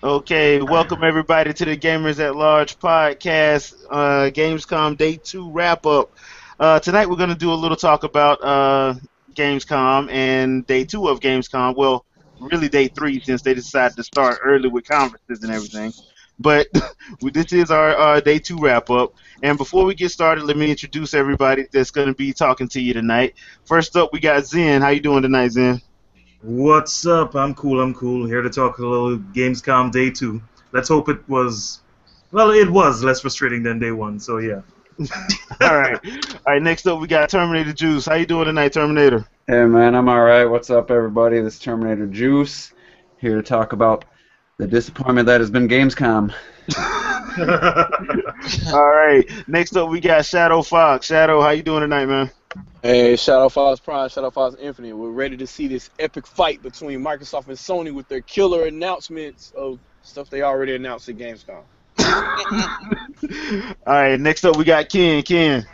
Okay, welcome everybody to the Gamers at Large podcast, Gamescom Day 2 wrap up. Tonight we're going to do a little talk about Gamescom and Day 2 of Gamescom. Well, really Day 3 since they decided to start early with conferences and everything. But this is our Day 2 wrap up. And before we get started, let me introduce everybody that's going to be talking to you tonight. First up, we got Zen. How you doing tonight, Zen? What's up? I'm cool. I'm cool. Here to talk a little Gamescom Day 2. Let's hope it was, well, it was less frustrating than Day 1. So yeah. All right. All right, next up we got Terminator Juice. How you doing tonight, Terminator? Hey man, I'm alright. What's up everybody? This is Terminator Juice, here to talk about the disappointment that has been Gamescom. All right. Next up, we got Shadow Fox. Shadow, how you doing tonight, man? Hey, Shadow Falls Prime, Shadow Falls Infinite. We're ready to see this epic fight between Microsoft and Sony with their killer announcements of stuff they already announced at Gamescom. All right. Next up, we got Ken. Ken.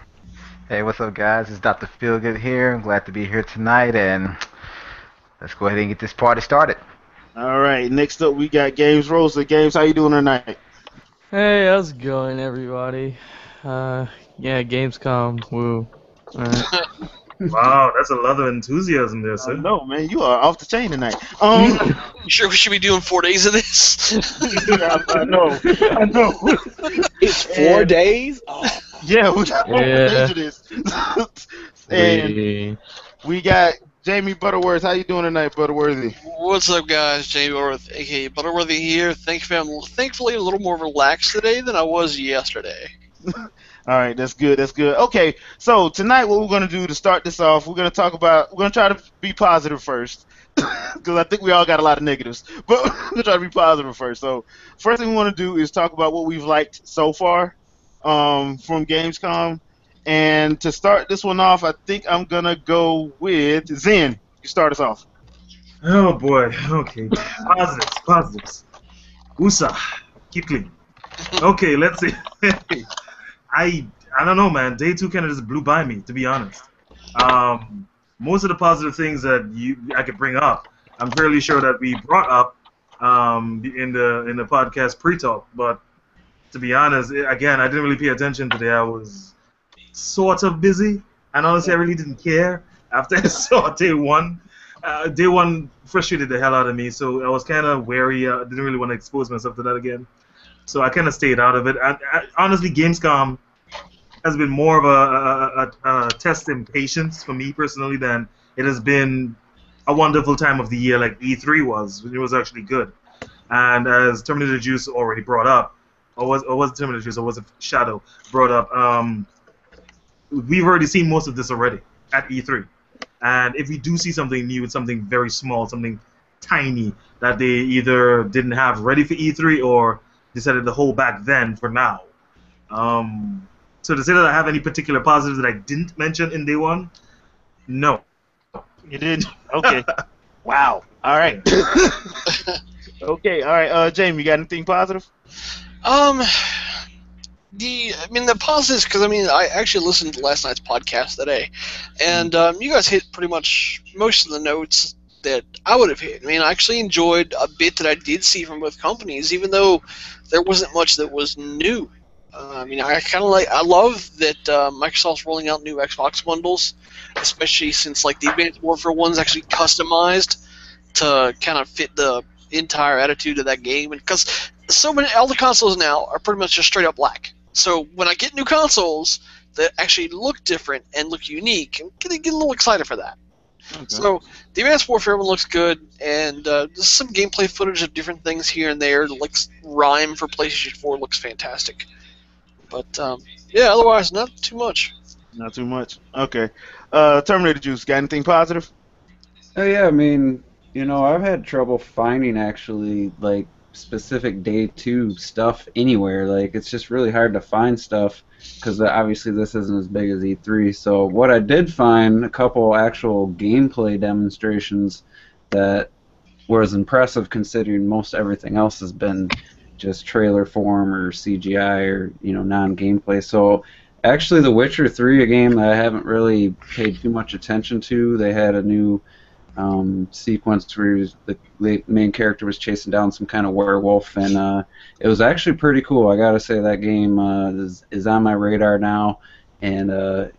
Hey, what's up, guys? It's Dr. Feelgood here. I'm glad to be here tonight, and let's go ahead and get this party started. All right. Next up, we got Games Rosa. Games, how you doing tonight? Hey, how's it going, everybody? Yeah, Gamescom, woo. Alright. Wow, that's a lot of enthusiasm there, sir. No, man, you are off the chain tonight. You sure we should be doing 4 days of this? I know. It's 4 days? Oh. Yeah, we got 4 days of this. And we got Jamie Butterworth. How you doing tonight, Butterworthy? What's up, guys? Jamie Butterworth, aka Butterworthy here. Thankfully, a little more relaxed today than I was yesterday. All right, that's good. That's good. Okay, so tonight what we're gonna do to start this off, we're gonna try to be positive first, because I think we all got a lot of negatives, but we're gonna try to be positive first. So first thing we want to do is talk about what we've liked so far from Gamescom, and to start this one off, I think I'm gonna go with Zen. You start us off. Oh boy. Okay. Positives. USA. Keep clean. Okay, let's see. I don't know, man. Day 2 kind of just blew by me, to be honest. Most of the positive things that I could bring up, I'm fairly sure that we brought up in the podcast pre-talk. But to be honest, again, I didn't really pay attention today. I was sort of busy, and honestly, I really didn't care after I saw Day 1. Day 1 frustrated the hell out of me, so I was kind of wary. I didn't really want to expose myself to that again. So I kind of stayed out of it. Honestly, Gamescom has been more of a test in patience for me personally than it has been a wonderful time of the year like E3 was. It was actually good. And as Terminator Juice already brought up, or was it Terminator Juice, or was it Shadow brought up, we've already seen most of this already at E3. And if we do see something new, it's something very small, something tiny that they either didn't have ready for E3 or decided to hold back then for now. So to say that I have any particular positives that I didn't mention in Day 1, no. You did? Okay. Wow. All right. Okay. All right. Jamie, you got anything positive? The positives, because I actually listened to last night's podcast today, and you guys hit pretty much most of the notes that I would have hit. I actually enjoyed a bit that I did see from both companies, even though there wasn't much that was new. I love that Microsoft's rolling out new Xbox bundles, especially since the Advanced Warfare one's actually customized to kind of fit the entire attitude of that game, and because all the consoles now are pretty much just straight up black. So when I get new consoles that actually look different and look unique, I'm gonna get a little excited for that. Okay. So the Advanced Warfare one looks good, and there's some gameplay footage of different things here and there. Rhyme for PlayStation 4 looks fantastic. But yeah, otherwise not too much. Not too much. Okay. Terminator Juice, got anything positive? Oh yeah, I've had trouble finding actually specific Day 2 stuff anywhere. It's just really hard to find stuff because obviously this isn't as big as E3. So what I did find, a couple actual gameplay demonstrations that was impressive considering most everything else has been just trailer form or CGI or non-gameplay. So actually, The Witcher 3, a game that I haven't really paid too much attention to, they had a new sequence where the main character was chasing down some kind of werewolf, and it was actually pretty cool. I gotta say that game is on my radar now, and that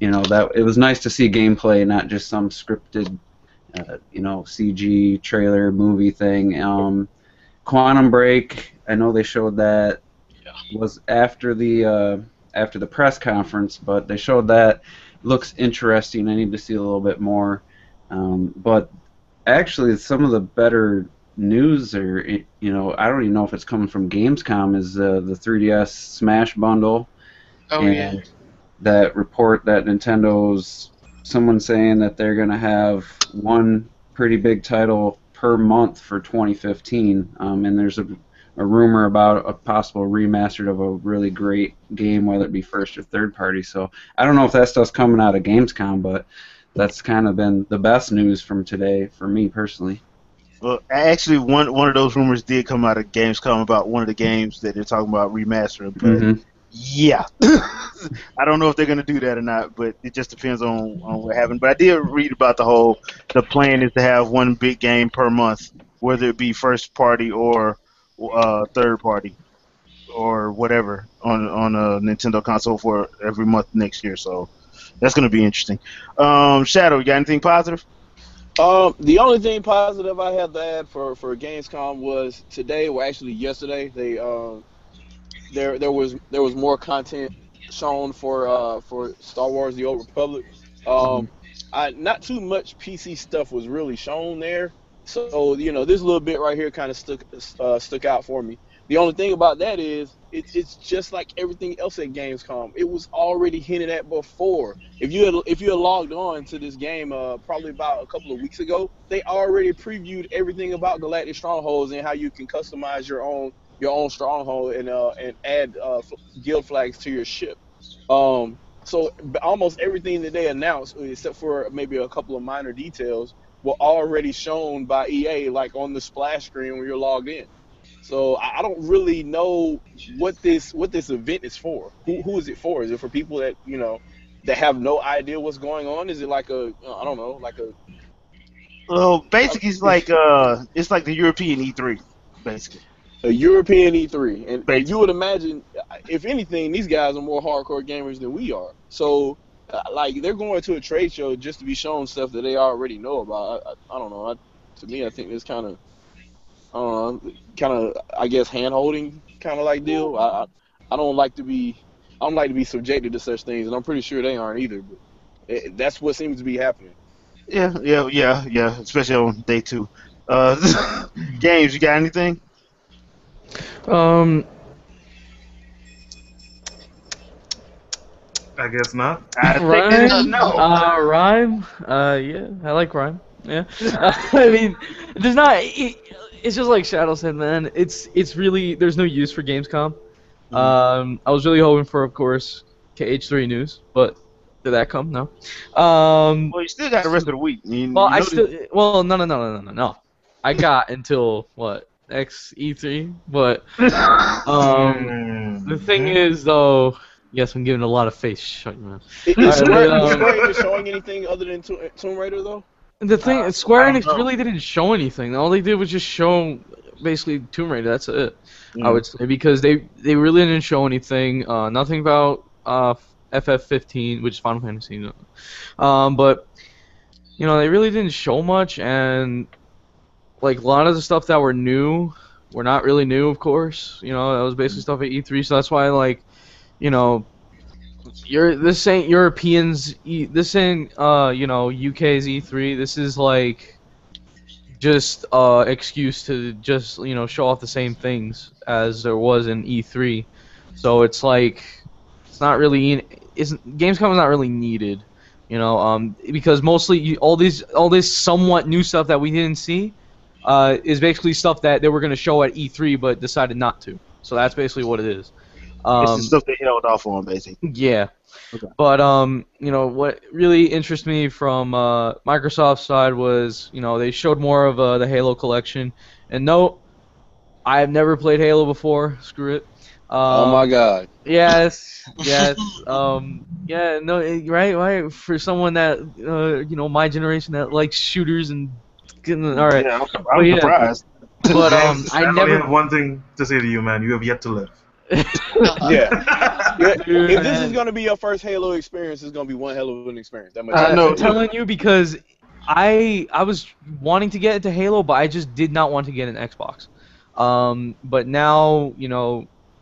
it was nice to see gameplay, not just some scripted, CG trailer movie thing. Quantum Break, I know they showed that was after the press conference, but they showed that. Looks interesting. I need to see a little bit more. But actually, some of the better news, or I don't even know if it's coming from Gamescom, is the 3DS Smash bundle. Oh and yeah. that report that someone saying that they're going to have one pretty big title per month for 2015, and there's a rumor about a possible remastered of a really great game, whether it be first or third party. So I don't know if that stuff's coming out of Gamescom, but that's kind of been the best news from today for me personally. Well, actually, one of those rumors did come out of Gamescom about one of the games that they're talking about remastering, but yeah, I don't know if they're gonna do that or not. But it just depends on what happens. But I did read about the plan is to have one big game per month, whether it be first party or third party or whatever on a Nintendo console for every month next year. So that's gonna be interesting. Shadow, you got anything positive? The only thing positive I had to add for Gamescom was today, or actually yesterday, they there was more content shown for Star Wars: The Old Republic. Not too much PC stuff was really shown there, so this little bit right here kind of stuck out for me. The only thing about that is it's just like everything else at Gamescom. It was already hinted at before. If you had logged on to this game probably about a couple of weeks ago, they already previewed everything about Galactic Strongholds and how you can customize your own stronghold and add guild flags to your ship. So almost everything that they announced, except for maybe a couple of minor details, were already shown by EA, like on the splash screen when you're logged in. So I don't really know what this event is for. Who is it for? Is it for people that have no idea what's going on? Is it like I don't know, like a Well, basically, it's like the European E3, basically. a European E3, and you Basically, would imagine, if anything, these guys are more hardcore gamers than we are. So, like, they're going to a trade show just to be shown stuff that they already know about. I don't know. To me, I think this kind of, I don't know, kind of, I guess, hand holding kind of like deal. I don't like to be, I don't like to be subjected to such things, and I'm pretty sure they aren't either. But that's what seems to be happening. yeah. Especially on day two. Games, you got anything? Um, I guess not. I think Rhyme? no. Rhyme? Yeah, I like Rhyme. Yeah. I mean, there's not. It's just like Shadow said, man. It's really there's no use for Gamescom. I was really hoping for, of course, KH3 news, but did that come? No. Well, you still got the rest of the week. Well, I still. Well, no. I got until what XE3, but the thing is though. Yes, I'm giving a lot of face. Shut your mouth. Is Alright, but, Square Enix showing anything other than Tomb Raider though? the thing, Square I don't Enix know. really didn't show anything. All they did was just show basically Tomb Raider. That's it. I Yeah. would say because they really didn't show anything. Nothing about FF15, which is Final Fantasy. But they really didn't show much, and like a lot of the stuff that were new were not really new. Of course, that was basically stuff at E3. So that's why you know, this ain't Europeans. This ain't UK's E3. This is like just excuse to just show off the same things as there was in E3. So it's like it's not really isn't Gamescom is not really needed, because mostly all this somewhat new stuff that we didn't see is basically stuff that they were going to show at E3 but decided not to. So that's basically what it is. It's the stuff they held off on, basically. Yeah. Okay. But what really interests me from Microsoft's side was, they showed more of the Halo collection. And no, I have never played Halo before. Screw it. Oh my God. Yes, yes. Yeah, no, right. For someone that, my generation that likes shooters and all right. Yeah, But I'm yeah, surprised. but James, I I only never. have one thing to say to you, man. You have yet to live. Uh-huh. Yeah. Yeah. Dude, If this is man. gonna be your first Halo experience, it's gonna be one hell of an experience. That much I I can know. I'm tell you. telling you because I was wanting to get into Halo, but I just did not want to get an Xbox. But now,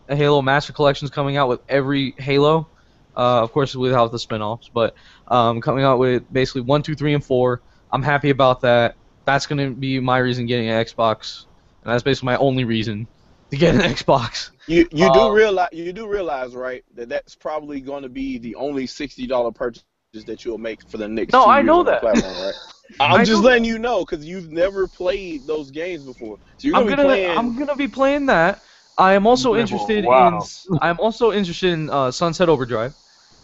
a Halo Master Collection is coming out with every Halo. Of course, without the spin-offs, but coming out with basically 1, 2, 3, and 4. I'm happy about that. That's gonna be my reason getting an Xbox, and that's basically my only reason to get an Xbox. You do realize, right, that that's probably going to be the only $60 purchase that you'll make for the next No, 2 years I know on the that. platform, right? I'm I just know letting that. you know because you've never played those games before, so you're I'm gonna be gonna playing. I'm gonna be playing that. I am also interested in Wow. Sunset Overdrive.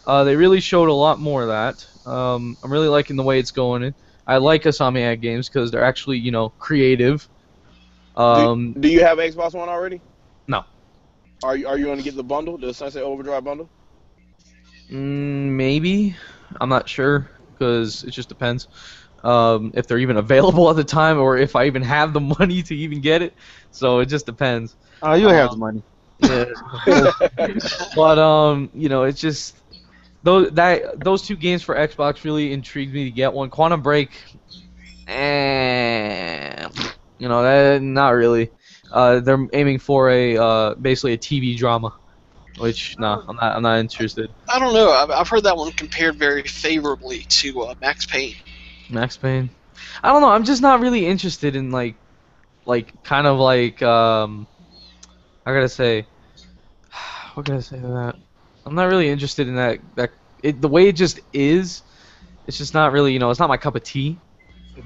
They really showed a lot more of that. I'm really liking the way it's going. I like Asamiya games because they're actually creative. Do Um, Do you have Xbox One already? no, Are you going to get the bundle, the Sunset Overdrive bundle? maybe I'm not sure because it just depends. If they're even available at the time or if I even have the money to even get it. So it just depends. Oh, you have the Um, money. yeah, but it's just those two games for Xbox really intrigued me to get one. Quantum Break, that not really. They're aiming for a basically a TV drama, which no, I'm not interested. I don't know. I've heard that one compared very favorably to Max Payne. Max Payne, I don't know. I'm just not really interested in kind of like I gotta say, what can I say to that? I'm not really interested in the way it just is. It's just not really, it's not my cup of tea.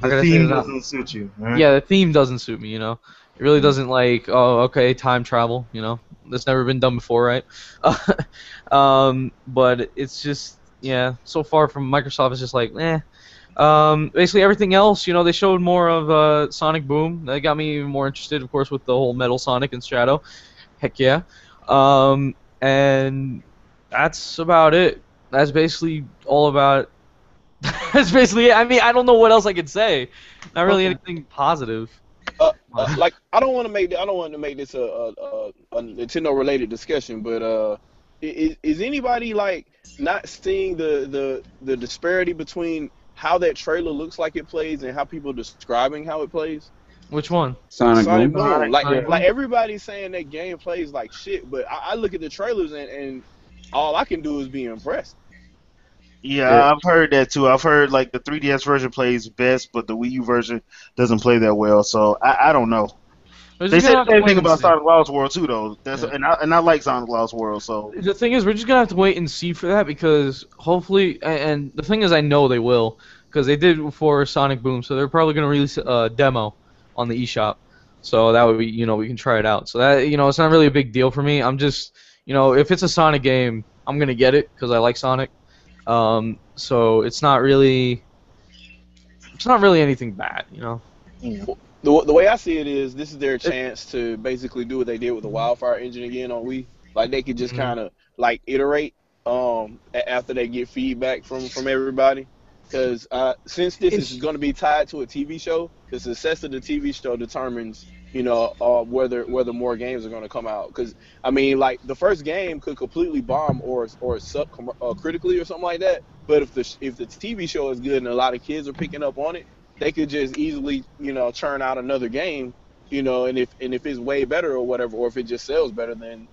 How The can I say theme that? doesn't suit you, right? Yeah, the theme doesn't suit me. It really doesn't oh, okay, time travel. That's never been done before, right? But it's just, yeah. So far from Microsoft, it's just like, eh. Basically everything else, they showed more of Sonic Boom. That got me even more interested, of course, with the whole Metal Sonic and Shadow. Heck yeah. And that's about it. That's basically all about. That's basically it. I mean, I don't know what else I could say. Not really anything positive. Like I don't want to make this a Nintendo related discussion, but is anybody like not seeing the disparity between how that trailer looks like it plays and how people are describing how it plays? Which one? Sonic Sonic Boom. Boom. Like Sonic like Boom? everybody's saying that game plays like shit, but I look at the trailers and all I can do is be impressed. Yeah, I've heard that too. I've heard like the 3DS version plays best, but the Wii U version doesn't play that well. So I don't know. We're They just said gonna the have to same wait thing and about see. Sonic Lost World too, though. Yeah. And I like Sonic Lost World. So The thing is, we're just gonna have to wait and see for that because hopefully, and the thing is, I know they will because they did for Sonic Boom, so they're probably gonna release a demo on the eShop, so that way we can try it out. So that it's not really a big deal for me. I'm just if it's a Sonic game, I'm gonna get it because I like Sonic. So it's not really anything bad. The way I see it is this is their chance to basically do what they did with the Wildfire engine again on Wii. Like they could just Mhm. kind of like iterate after they get feedback from everybody. Because since this is going to be tied to a TV show, the success of the TV show determines whether more games are going to come out. Because I mean, like the first game could completely bomb or suck critically or something like that. But if the TV show is good and a lot of kids are picking up on it, they could just easily churn out another game, and if it's way better or whatever, or if it just sells better, then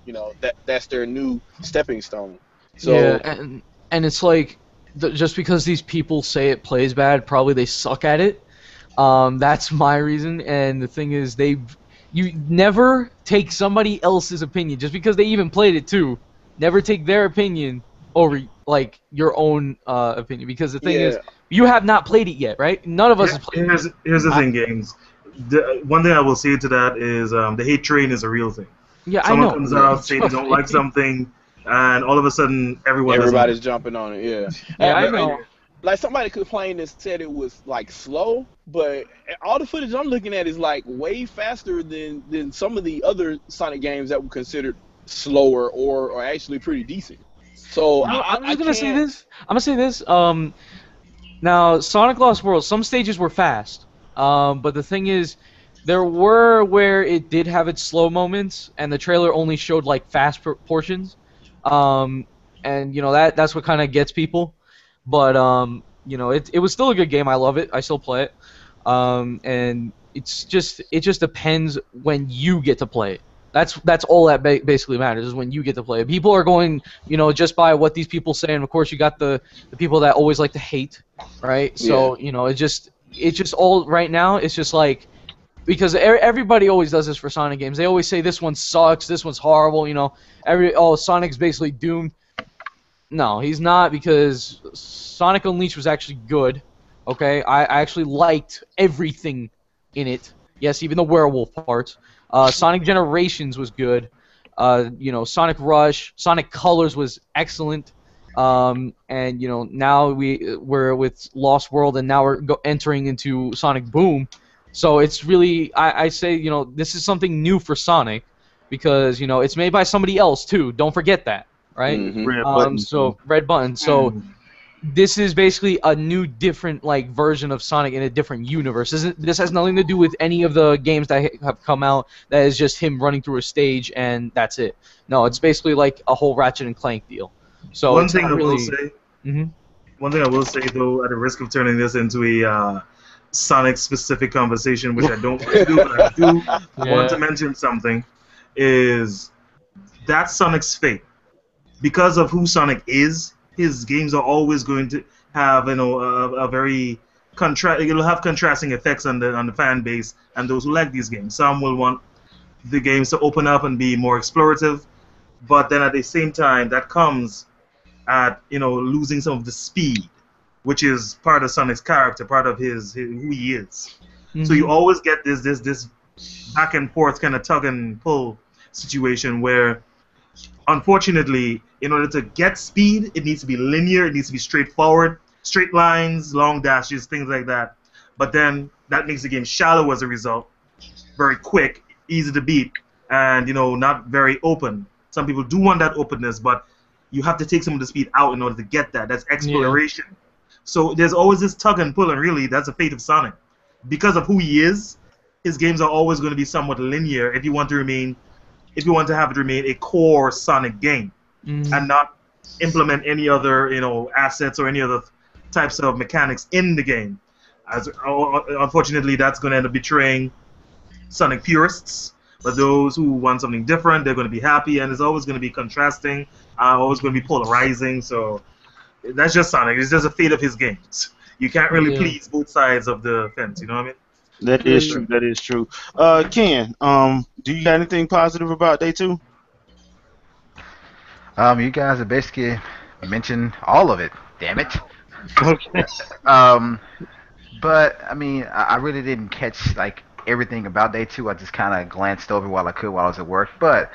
that's their new stepping stone. Yeah, So and it's like just because these people say it plays bad, probably they suck at it. That's my reason. And the thing is, you never take somebody else's opinion just because they even played it too. Never take their opinion over like your own opinion because the thing is, yeah, you have not played it yet, right? None of us have played it. Here's the thing, Games. One thing I will say to that is the hate train is a real thing. Yeah, I Someone know. comes out saying they don't like something, and all of a sudden everyone doesn't like everybody's it. jumping on it. Yeah, Yeah, I and know. like somebody complained and said it was like slow, but all the footage I'm looking at is like way faster than some of the other Sonic games that were considered slower or actually pretty decent. So I'm I just gonna say can't. this. I'm gonna say this. Now Sonic Lost World, some stages were fast. But the thing is, there were where it did have its slow moments, and the trailer only showed like fast portions. Um, and that's what kind of gets people. But it was still a good game. I love it. I still play it. And it just depends when you get to play it. That's all that basically matters is when you get to play it. People are going, just by what these people say, and of course you got the people that always like to hate, right? Yeah. So it's just all right now. It's just like because everybody always does this for Sonic games. They always say this one sucks, this one's horrible. Sonic's basically doomed. No, he's not because Sonic Unleashed was actually good. Okay, I actually liked everything in it. Yes, even the werewolf part. Sonic Generations was good. Sonic Rush, Sonic Colors was excellent. And now we're with Lost World, and now we're entering into Sonic Boom. So it's really I say this is something new for Sonic because it's made by somebody else too. Don't forget that, right? Hmm. Red button. So Red Button. So this is basically a new, different version of Sonic in a different universe. This has nothing to do with any of the games that have come out. That is just him running through a stage and that's it. No, it's basically like a whole Ratchet and Clank deal. So One it's thing not I will really. say, Hmm. one thing I will say though, at the risk of turning this into a Sonic-specific conversation, which I don't want to do, but I do want to mention something, is that's Sonic's fate. Because of who Sonic is, his games are always going to have a very it'll have contrasting effects on the fan base and those who like these games. Some will want the games to open up and be more explorative, but then at the same time that comes at losing some of the speed, which is part of Sonic's character, part of his who he is. So you always get this back and forth kind of tug and pull situation where, unfortunately, in order to get speed, it needs to be linear, it needs to be straightforward, straight lines, long dashes, things like that. But then that makes the game shallow as a result, very quick, easy to beat, and not very open. Some people do want that openness, but you have to take some of the speed out in order to get that. That's exploration. So there's always this tug and pull, and really that's the fate of Sonic. Because of who he is, his games are always going to be somewhat linear if you want to have it remain a core Sonic game and not implement any other assets or any other types of mechanics in the game. Unfortunately, that's going to end up betraying Sonic purists. But those who want something different, they're going to be happy, and it's always going to be contrasting, always going to be polarizing. So that's just Sonic. It's just a fate of his games. You can't really please both sides of the fence. You know what I mean? That is true. That is true. Ken, do you got anything positive about day two? You guys have basically mentioned all of it. Damn it. Okay. Um, but I mean, I really didn't catch like everything about day two. I just kind of glanced over while I could while I was at work. But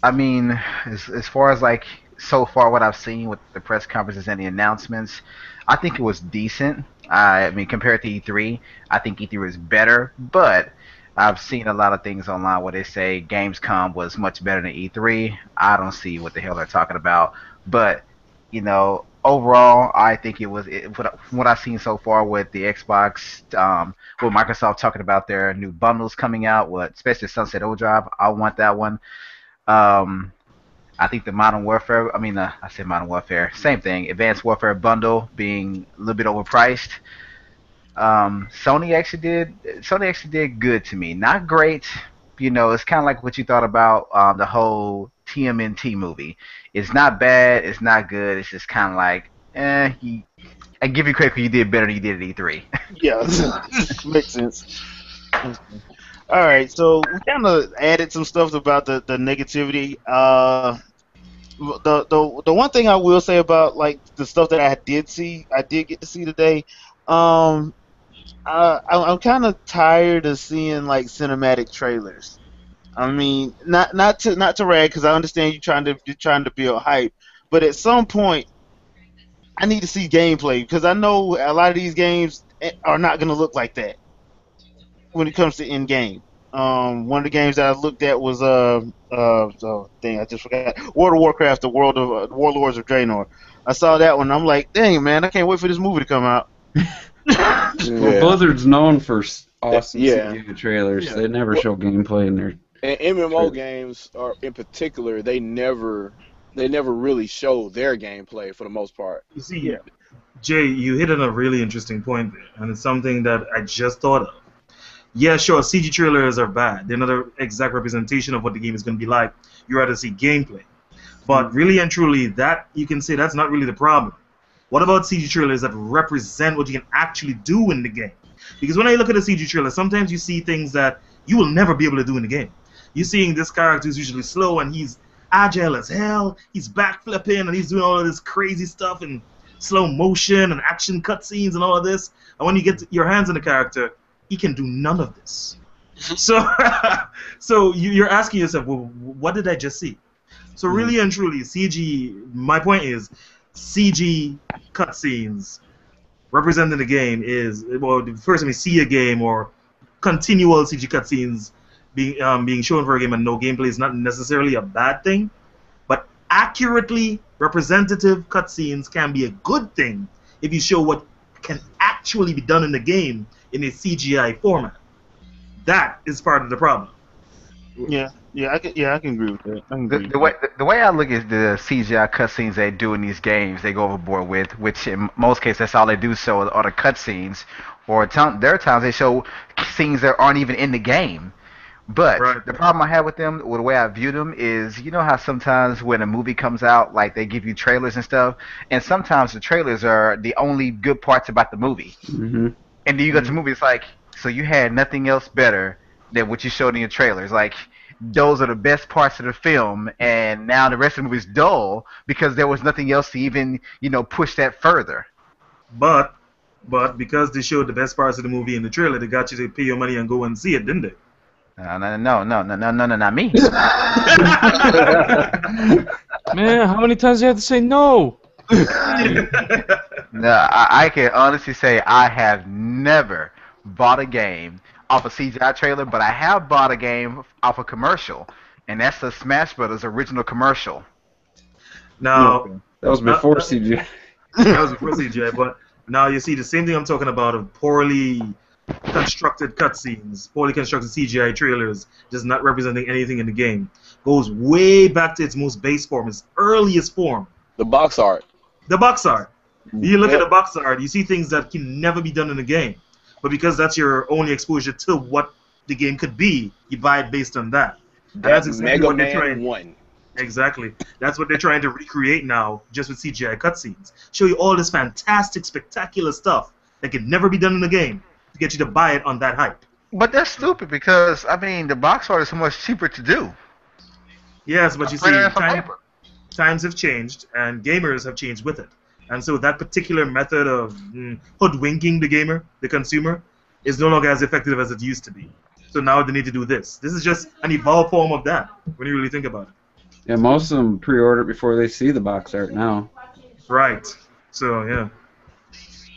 I mean, as far as like so far what I've seen with the press conferences and the announcements, I think it was decent. I mean, compared to E3, I think E3 was better, but I've seen a lot of things online where they say Gamescom was much better than E3. I don't see what the hell they're talking about, but overall, I think it was from what I've seen so far with the Xbox, with Microsoft talking about their new bundles coming out, especially Sunset Overdrive. I want that one. Um, I think the Modern Warfare, I said Modern Warfare, same thing. Advanced Warfare bundle being a little bit overpriced. Sony actually did good to me. Not great, it's kind of like what you thought about the whole TMNT movie. It's not bad, it's not good. It's just kind of like, I give you credit because you did better than you did at E3. Yeah, makes sense. All right, so we kind of added some stuff about the negativity. The one thing I will say about like the stuff that I did get to see today. Um, I'm kind of tired of seeing like cinematic trailers. I mean, not to rag because I understand you're trying to build hype, but at some point I need to see gameplay because I know a lot of these games are not going to look like that when it comes to in game. One of the games that I looked at was oh, dang, I just forgot. World of Warcraft, the World of Warlords of Draenor. I saw that one. I'm like, dang man, I can't wait for this movie to come out. Well, Yeah. Blizzard's known for awesome Yeah. CGI trailers. Yeah. They never Well, show gameplay in their. and MMO True. games are in particular, they never really show their gameplay for the most part. You see, Yeah. Jay, you hit on a really interesting point there, and it's something that I just thought of. Yeah, sure, CG trailers are bad. They're not an exact representation of what the game is going to be like. You rather see gameplay. But really and truly, that you can say that's not really the problem. What about CG trailers that represent what you can actually do in the game? Because when I look at a CG trailer, sometimes you see things that you will never be able to do in the game. You're seeing this character who's usually slow and he's agile as hell. He's backflipping and he's doing all of this crazy stuff in slow motion and action cutscenes and all of this. And when you get your hands on the character, he can do none of this. So, so you're asking yourself, well, what did I just see? So really and truly, CG. My point is, CG cutscenes representing the game is well. First, when we see a game or continual CG cutscenes being shown for a game and no gameplay is not necessarily a bad thing, but accurately representative cutscenes can be a good thing if you show what can actually be done in the game in a CGI format. That is part of the problem. I can agree with that. I can The, agree the with way the way I look at the CGI cutscenes they do in these games, they go overboard with, which in most cases that's all they do show are the cutscenes, or there are times they show scenes that aren't even in the game. But Right. the problem I have with them, or the way I view them, is you know how sometimes when a movie comes out, like they give you trailers and stuff, and sometimes the trailers are the only good parts about the movie. Mm-hmm. And then you go to the movie, it's like, so you had nothing else better than what you showed in your trailers. Like, those are the best parts of the film, and now the rest of the movie is dull because there was nothing else to even, push that further. But because they showed the best parts of the movie in the trailer, they got you to pay your money and go and see it, didn't they? No, not me. Man, how many times do you have to say no? No, I can honestly say I have never bought a game off a CGI trailer, but I have bought a game off a commercial, and that's the Smash Brothers original commercial. Now, That was before CGI. that was before CGI, but now you see the same thing I'm talking about of poorly constructed cutscenes, poorly constructed CGI trailers, just not representing anything in the game. Goes way back to its most base form, its earliest form, The box art. the box art. You look at Yep. the box art, you see things that can never be done in the game. But because that's your only exposure to what the game could be, you buy it based on that. And that's exactly Mega what they're Man trying. 1. Exactly. That's what they're trying to recreate now, just with CGI cutscenes. Show you all this fantastic, spectacular stuff that could never be done in the game to get you to buy it on that hype. But that's stupid because, I mean, the box art is so much cheaper to do. Yes, but you see, Printed on paper. times have changed, and gamers have changed with it. And so that particular method of hoodwinking the gamer, the consumer, is no longer as effective as it used to be. So now they need to do this. This is just an evolved form of that, when you really think about it. Yeah, most of them pre-order before they see the box art now. Right. So, yeah.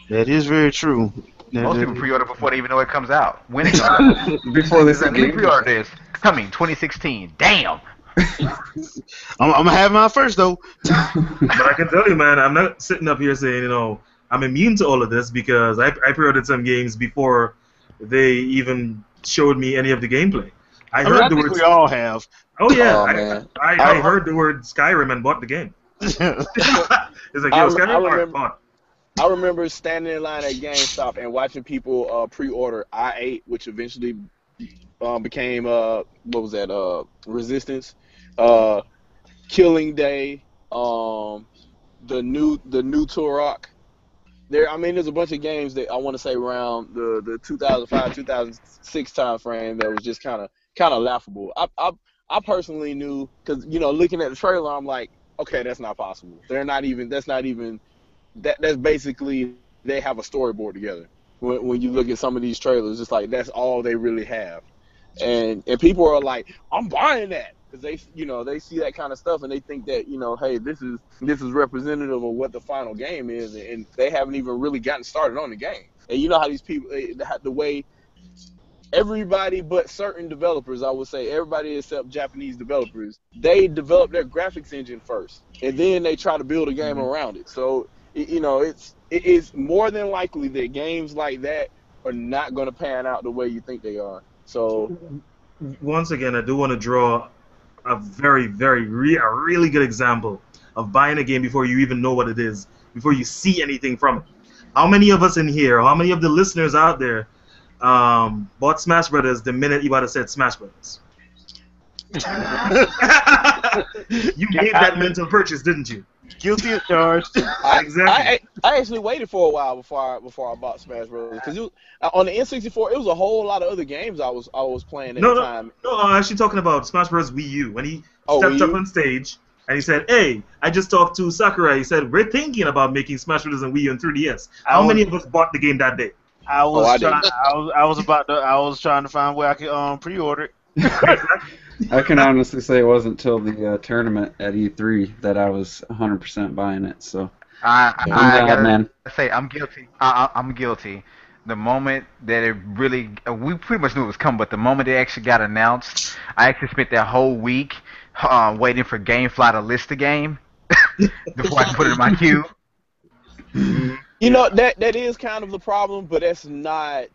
that is very true. Most people pre-order before they even know it comes out. When it comes out. Before they see Let me the pre-order this. Coming 2016. Damn. I'm gonna have mine first though. But I can tell you, man, I'm not sitting up here saying, I'm immune to all of this because I pre-ordered some games before they even showed me any of the gameplay. I I mean, heard I the think word. we all have. Oh yeah, Oh, man. I heard the word Skyrim and bought the game. It's like, yo, Skyrim, remember- bought. I remember standing in line at GameStop and watching people pre-order I-8, which eventually became what was that? Resistance, Killing Day, the new Turok. There's a bunch of games that I want to say around the 2005 2006 time frame that was just kind of laughable. I personally knew because looking at the trailer, I'm like, okay, that's not possible. That's basically they have a storyboard together. When you look at some of these trailers, it's like that's all they really have, and people are like, I'm buying that because they see that kind of stuff and they think that hey, this is representative of what the final game is, and they haven't even really gotten started on the game. And you know how these people, the way everybody but certain developers, I would say everybody except Japanese developers, they develop their graphics engine first, and then they try to build a game around it. So it's more than likely that games like that are not going to pan out the way you think they are. So Once again, I do want to draw a a really good example of buying a game before you even know what it is, before you see anything from it. How many of us in here, how many of the listeners out there, bought Smash Brothers the minute Iwata said Smash Brothers? You made that mental purchase, didn't you? Guilty as charged. Exactly. I actually waited for a while before I bought Smash Bros. Because on the N64, it was a whole lot of other games I was playing at No, the no, time. no. I'm actually talking about Smash Bros. Wii U. When he Oh, stepped Wii up U? on stage and he said, "Hey, I just talked to Sakurai." He said, "We're thinking about making Smash Bros. And Wii U and 3DS." How many of us bought the game that day? I was I trying. didn't. I was trying to find where I could pre-order it. I can honestly say it wasn't until the tournament at E3 that I was 100% buying it. So I I'm glad, gotta man. say I'm guilty. I'm guilty. The moment that it really, we pretty much knew it was coming, but the moment it actually got announced, I actually spent that whole week waiting for GameFly to list the game before I could put it in my queue. That is kind of the problem, but that's not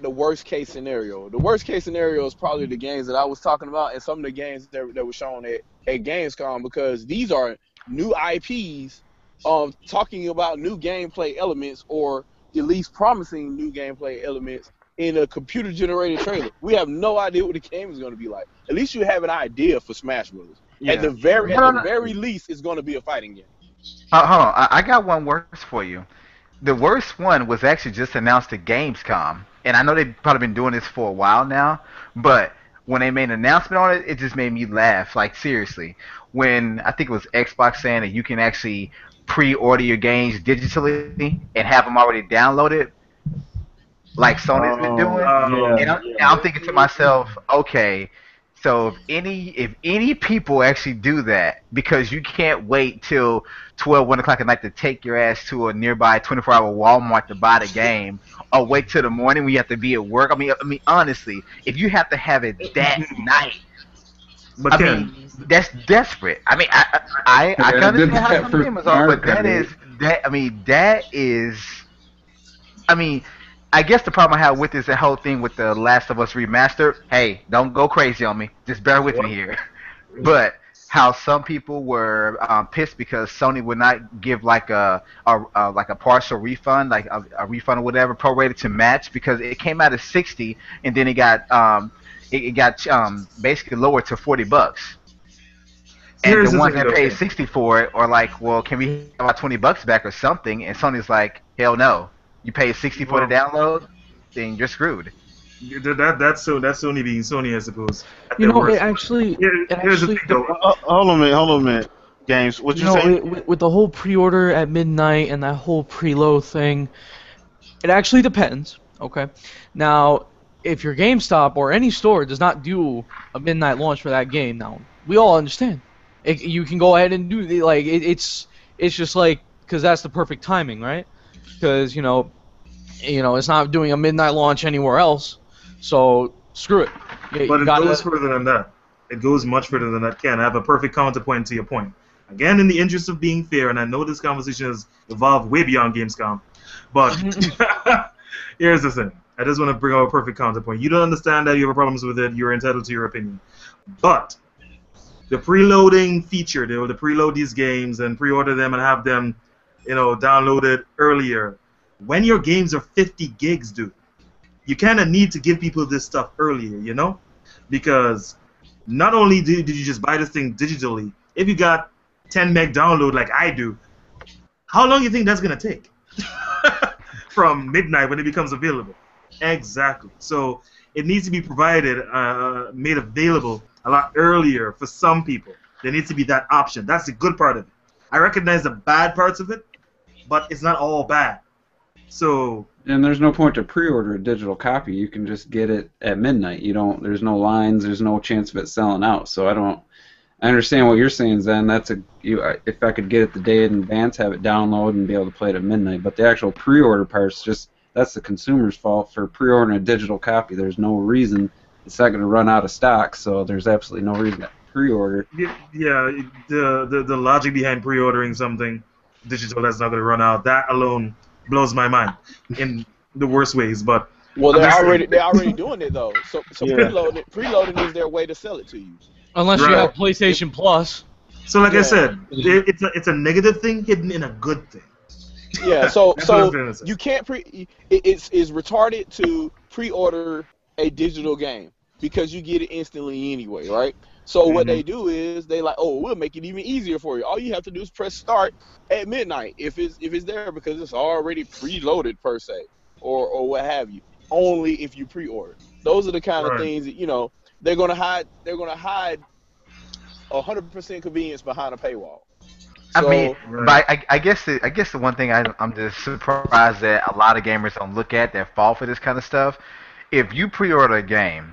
the worst case scenario. The worst case scenario is probably the games that I was talking about and some of the games that were shown at Gamescom, because these are new IPs talking about new gameplay elements, or at least promising new gameplay elements in a computer generated trailer. We have no idea what the game is going to be like. At least you have an idea for Smash Bros. Yeah. At the very least, it's going to be a fighting game. Hold on, I got one worse for you. The worst one was actually just announced at Gamescom, and I know they've probably been doing this for a while now, but when they made an announcement on it, it just made me laugh. Like, seriously, when I think it was Xbox saying that you can actually pre-order your games digitally and have them already downloaded, like Sony's been doing. Yeah. And I'm thinking to myself, okay, so if any people actually do that, because you can't wait till 1 o'clock at night to take your ass to a nearby 24-hour Walmart to buy the game, or wait till the morning when you have to be at work. I mean, honestly, if you have to have it that night, But I Ken, mean, that's desperate. I mean, I Yeah, can I did understand how that some for gamers are, but Mario Kart. I mean, that is. I mean, I guess the problem I have with this the whole thing with the Last of Us remastered. Hey, don't go crazy on me. Just bear with me here. But how some people were pissed because Sony would not give like a partial refund, like a refund or whatever, prorated to match, because it came out as 60 and then it got basically lowered to $40. And the here's the ones thing, that though, paid Ken. 60 for it are like, well, can we have our $20 back or something? And Sony's like, hell no. You paid 60 for the Well, download, then you're screwed. that's Sony being Sony, I suppose, at You their know, worst. Here's the thing, though. Hold on a minute. Games. What you you know, say? with the whole pre-order at midnight and that whole preload thing, it actually depends. Okay, now if your GameStop or any store does not do a midnight launch for that game, now we all understand. You can go ahead and do it's just like, because that's the perfect timing, right? Because it's not doing a midnight launch anywhere else, so screw it. But You it gotta. goes further than that. It goes much further than that, Ken. I have a perfect counterpoint to your point. Again, in the interest of being fair, and I know this conversation has evolved way beyond Gamescom, but here's the thing. I just want to bring out a perfect counterpoint. You don't understand that you have problems with it. You're entitled to your opinion. But the preloading feature, they will preload these games and pre-order them and have them, downloaded earlier. When your games are 50 gigs, dude, you kind of need to give people this stuff earlier, because not only did you just buy this thing digitally, if you got 10 meg download like I do, how long do you think that's going to take? From midnight when it becomes available. Exactly. So it needs to be provided, made available a lot earlier for some people. There needs to be that option. That's the good part of it. I recognize the bad parts of it, but it's not all bad. So And there's no point to pre-order a digital copy. You can just get it at midnight. There's no lines. There's no chance of it selling out. So I understand what you're saying, Zen. If I could get it the day in advance, have it download and be able to play it at midnight. But the actual pre-order part's just that's the consumer's fault for pre-ordering a digital copy. There's no reason it's not going to run out of stock, so there's absolutely no reason to pre-order. Yeah, the logic behind pre-ordering something digital that's not going to run out, that alone blows my mind in the worst ways. But Well, I'm just saying, they're already doing it though. So Yeah. preloading is their way to sell it to you. Unless you Right. have PlayStation Plus. so like I Yeah. said, it's a negative thing hidden in a good thing. Yeah, so That's what I'm so trying to say. you can't it's retarded to pre-order a digital game because you get it instantly anyway, right? So what they do is they like, oh, we'll make it even easier for you. All you have to do is press start at midnight if it's there because it's already preloaded per se, or what have you. Only if you pre-order. Those are the kind of Right. things that they're gonna hide. They're gonna hide 100% convenience behind a paywall. I mean, So Right. but I guess the one thing I'm just surprised that a lot of gamers don't look at that fall for this kind of stuff. If you pre-order a game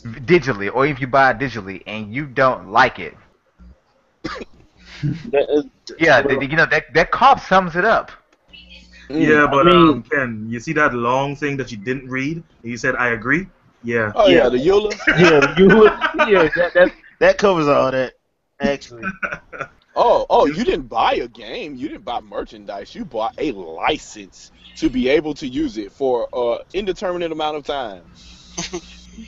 digitally, or if you buy it digitally and you don't like it, yeah, Well, that cost sums it up. Yeah, I but mean, Ken, you see that long thing that you didn't read? And you said I agree. Yeah. oh yeah, yeah, the EULA. that covers all that actually. Oh, you didn't buy a game. You didn't buy merchandise. You bought a license to be able to use it for indeterminate amount of time.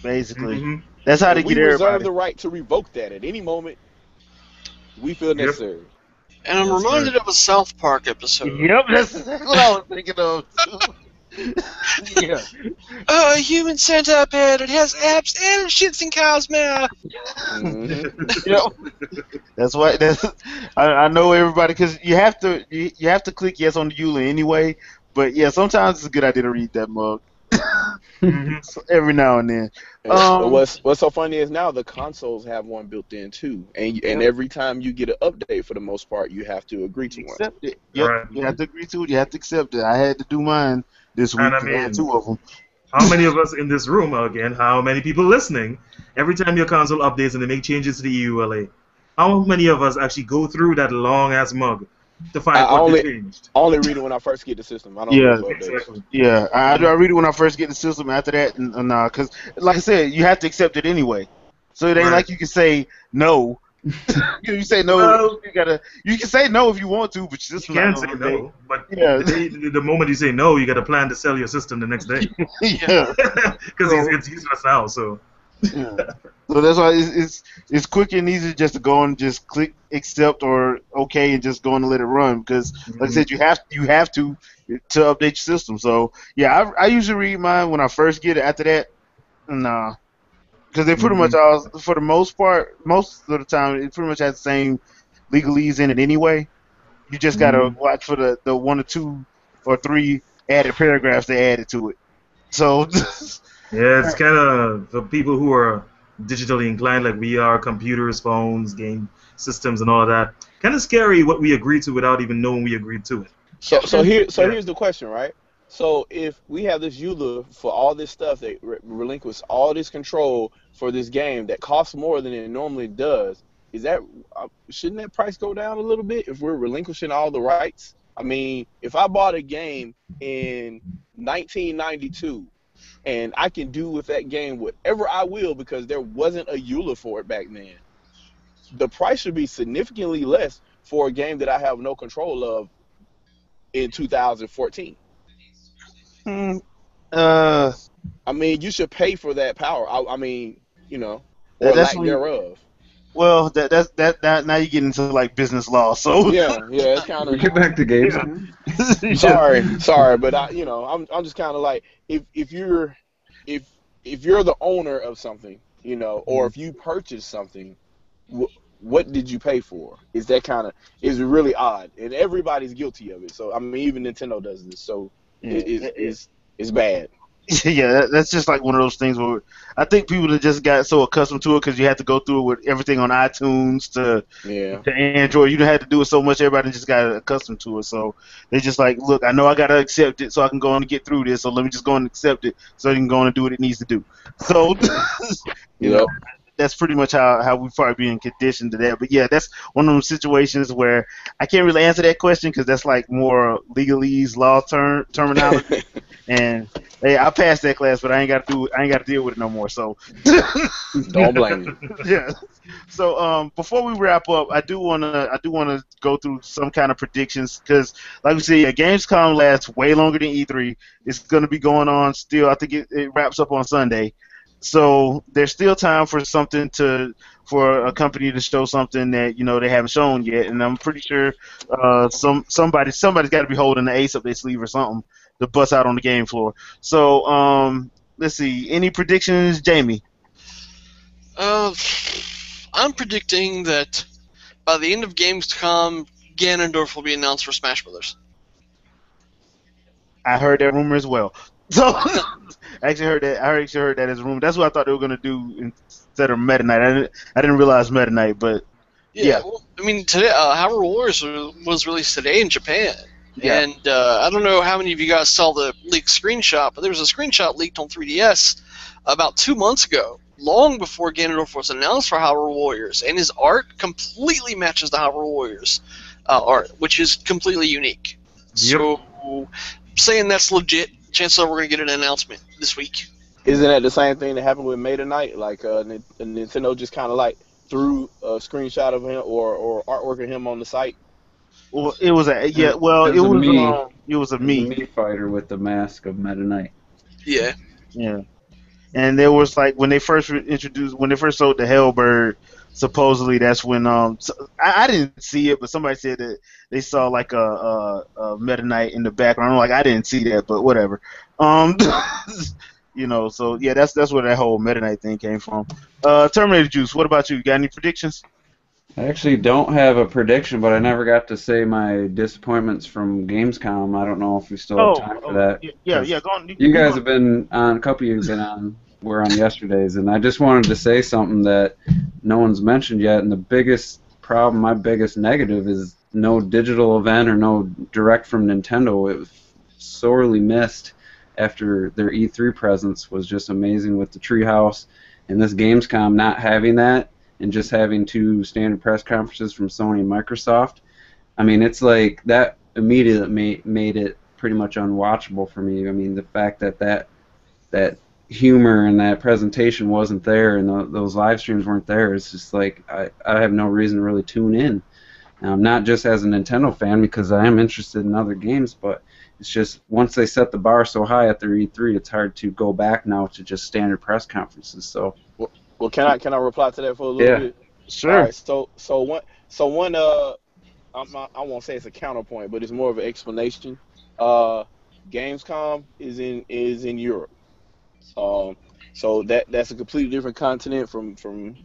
Basically, hmm that's how they And we get reserve everybody. the right to revoke that at any moment we feel Yep. necessary. And I'm That's reminded of a South Park episode. Yep, that's exactly what I was thinking of. Yeah, A human centipede. It has abs and it shits in cow's mouth. Mhm. yep. That's why. I know everybody because you have to click yes on the EULA anyway. But yeah, sometimes it's a good idea to read that mug. hmm So every now and then. And what's so funny is now the consoles have one built in too, and Yep. every time you get an update, for the most part, you have to agree to one. Accept it. Yep, Right. you have to agree to it. You have to accept it. I had to do mine this week. And I 'Cause I had mean, two of them. how many of us in this room, again, how many people listening, every time your console updates and they make changes to the EULA, how many of us actually go through that long ass mug to find I what only they changed? I only read it when I first get the system. I don't Yeah, look for updates. Exactly. Yeah, I read it when I first get the system. After that, nah, because like I said, you have to accept it anyway. So it ain't Right. like you can say no. You say no. Well, You can say no if you want to, but your you system can not say gonna update. no, but Yeah. the moment you say no, you got to plan to sell your system the next day Yeah. because it's useless now. So Yeah. So that's why it's quick and easy just to go and just click accept or okay and just go and let it run because like I said you have to update your system. So yeah, I usually read mine when I first get it. After that, nah. Because they pretty much all, for the most part, most of the time, it pretty much has the same legalese in it anyway. You just gotta watch for the one or two or three added paragraphs they added to it. So, yeah, it's kind of for people who are digitally inclined, like we are, computers, phones, game systems, and all of that. Kind of scary what we agreed to without even knowing we agreed to it. Here's the question, right? So if we have this EULA for all this stuff that relinquish all this control for this game that costs more than it normally does, is that shouldn't that price go down a little bit if we're relinquishing all the rights? I mean, if I bought a game in 1992 and I can do with that game whatever I will because there wasn't a EULA for it back then, the price should be significantly less for a game that I have no control of in 2014. uh, I mean, you should pay for that power. I mean, or that's lack when thereof. well, that now you get into like business law. So Yeah, it's kind of. Get back to games. Sorry, but I'm just kind of like if you're the owner of something, or if you purchase something, what did you pay for? Is really odd, and everybody's guilty of it. So I mean, even Nintendo does this. So it's bad. Yeah, that's just like one of those things where I think people have just got so accustomed to it because you have to go through it with everything on iTunes to Android. You don't have to do it so much. Everybody just got accustomed to it. So they just like, look, I know I got to accept it so I can go on and get through this. So let me just go and accept it so you can go on and do what it needs to do. So, you know. that's pretty much how we probably being conditioned to that. But yeah, that's one of those situations where I can't really answer that question because that's like more legalese law terminology. And hey, I passed that class, but I ain't got to deal with it no more. So Don't blame me. yeah. So before we wrap up, I do wanna go through some kind of predictions because, like we said, yeah, Gamescom lasts way longer than E3. It's gonna be going on still. I think it wraps up on Sunday. So there's still time for for a company to show something that they haven't shown yet, and I'm pretty sure somebody's got to be holding the ace up their sleeve or something to bust out on the game floor. So let's see. Any predictions, Jamie? I'm predicting that by the end of Gamescom, Ganondorf will be announced for Smash Brothers. I heard that rumor as well. So I actually heard that. I actually heard that as a rumor. That's what I thought they were gonna do instead of Meta Knight. I didn't realize Meta Knight, but yeah. Well, I mean, today, Hyrule Warriors was released today in Japan. Yeah. And I don't know how many of you guys saw the leaked screenshot, but there was a screenshot leaked on 3DS about 2 months ago, long before Ganondorf was announced for Hyrule Warriors, and his art completely matches the Hyrule Warriors art, which is completely unique. Yep. So, saying that's legit, chances are we're going to get an announcement this week. Isn't that the same thing that happened with Meta Knight? Like Nintendo just kind of like threw a screenshot of him or artwork of him on the site. Well, it was a yeah. Well, It was a me. it was a It was a me. me fighter with the mask of Meta Knight. Yeah. Yeah. And there was like when they first sold the Hellbird, supposedly that's when I didn't see it, but somebody said that they saw like a Meta Knight in the background. I'm like, I didn't see that, but whatever. So yeah, that's where that whole Meta Knight thing came from. Terminator Juice, what about you? Got any predictions? I actually don't have a prediction, but I never got to say my disappointments from Gamescom. I don't know if we still have time for that. Yeah, go on. You guys have been on, a couple of you have been on, were on yesterday's, and I just wanted to say something that no one's mentioned yet, and the biggest problem, my biggest negative, is no digital event or no direct from Nintendo. It was sorely missed after their E3 presence was just amazing with the Treehouse, and this Gamescom not having that, and just having two standard press conferences from Sony and Microsoft. I mean, it's like that immediately made it pretty much unwatchable for me. I mean, the fact that humor and that presentation wasn't there and those live streams weren't there, it's just like I have no reason to really tune in. Not just as a Nintendo fan, because I am interested in other games, but it's just once they set the bar so high at their E3, it's hard to go back now to just standard press conferences. So. Well, can I reply to that for a little bit? Sure. All right, so one I won't say it's a counterpoint, but it's more of an explanation. Gamescom is in Europe. So that's a completely different continent from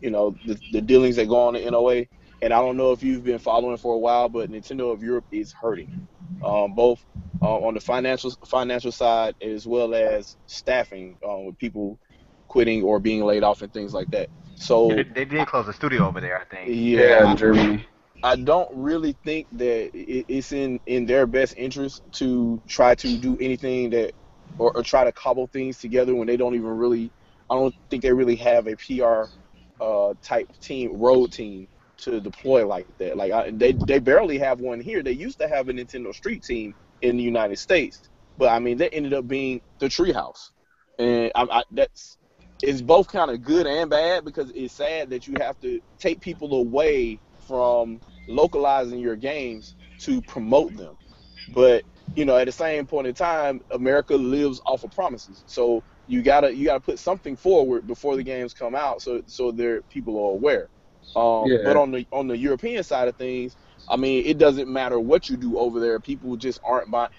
the dealings that go on in NOA. And I don't know if you've been following for a while, but Nintendo of Europe is hurting, both on the financial side as well as staffing, with people quitting or being laid off and things like that. So They did close the studio over there, I think. Yeah, in Germany. I don't really think that it's in their best interest to try to do anything that or try to cobble things together when they don't even really. I don't think they really have a PR type road team to deploy like that. Like they barely have one here. They used to have a Nintendo Street team in the United States, but I mean that ended up being the Treehouse, and it's both kind of good and bad because it's sad that you have to take people away from localizing your games to promote them. But at the same point in time, America lives off of promises. So you gotta put something forward before the games come out, so their people are aware. But on the European side of things, I mean, it doesn't matter what you do over there. People aren't buying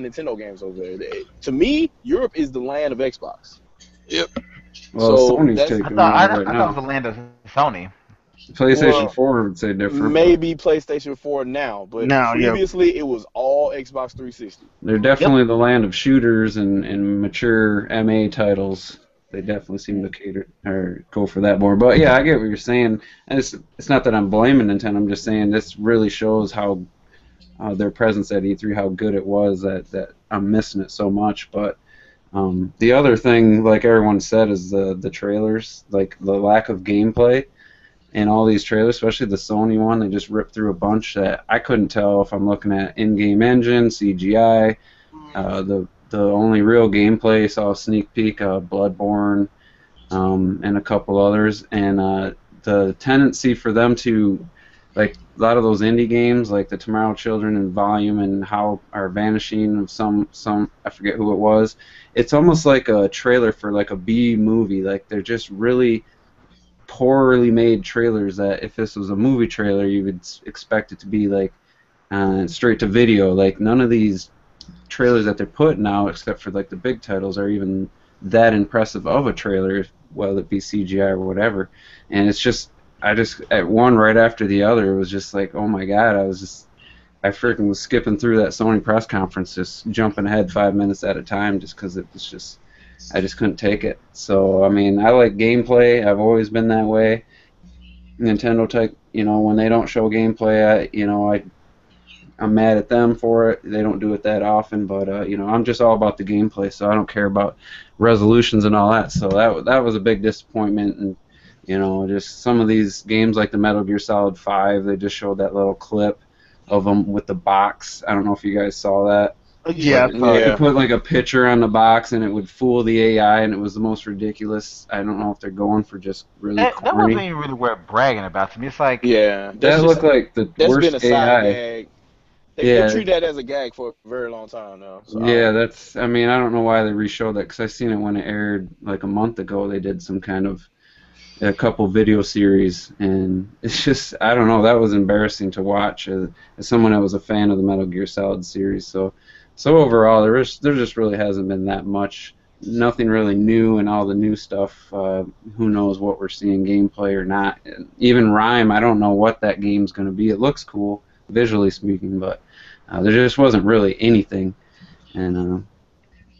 Nintendo games over there. To me, Europe is the land of Xbox. Yep. Well, So Sony's that's- taking I over right thought it now. was the land of Sony. PlayStation Well, 4 would say different. Maybe PlayStation 4 now, but Now, yeah. previously it was all Xbox 360. They're definitely the land of shooters and mature MA titles. They definitely seem to cater or go for that more. But yeah, I get what you're saying. And it's not that I'm blaming Nintendo. I'm just saying this really shows how their presence at E3, how good it was. That I'm missing it so much. But The other thing, like everyone said, is the trailers, like the lack of gameplay in all these trailers, especially the Sony one. They just ripped through a bunch that I couldn't tell if I'm looking at in-game engine, CGI. The only real gameplay saw a sneak peek of Bloodborne, and a couple others, and the tendency for them to, like a lot of those indie games, like the Tomorrow Children and Volume and How Are Vanishing of some I forget who it was. It's almost like a trailer for like a B movie. Like they're just really poorly made trailers that if this was a movie trailer, you would expect it to be like straight to video. Like none of these trailers that they're putting out, except for like the big titles, are even that impressive of a trailer, whether it be CGI or whatever. And it's just, I just at one right after the other, it was just like, oh my god, I freaking was skipping through that Sony press conference, just jumping ahead 5 minutes at a time, just because it was just, I just couldn't take it. So I mean, I like gameplay. I've always been that way. Nintendo type, when they don't show gameplay, I'm mad at them for it. They don't do it that often, but I'm just all about the gameplay, so I don't care about resolutions and all that. So that was a big disappointment, and just some of these games like the Metal Gear Solid 5, they just showed that little clip of them with the box. I don't know if you guys saw that. Yeah, They put like a picture on the box and it would fool the AI, and it was the most ridiculous. I don't know if they're going for just really That corny. wasn't even really worth bragging about to me. It's like, Yeah, That looked like the that's worst been a side AI. gag. They Yeah. treat that as a gag for a very long time now. So Yeah, that's. I mean, I don't know why they re-showed that, because I seen it when it aired like a month ago. They did some kind of a couple video series, and it's just, I don't know. That was embarrassing to watch as someone that was a fan of the Metal Gear Solid series. So overall, there just really hasn't been that much. Nothing really new, and all the new stuff. Who knows what we're seeing gameplay or not? And even Rhyme, I don't know what that game's going to be. It looks cool, visually speaking, but there just wasn't really anything. And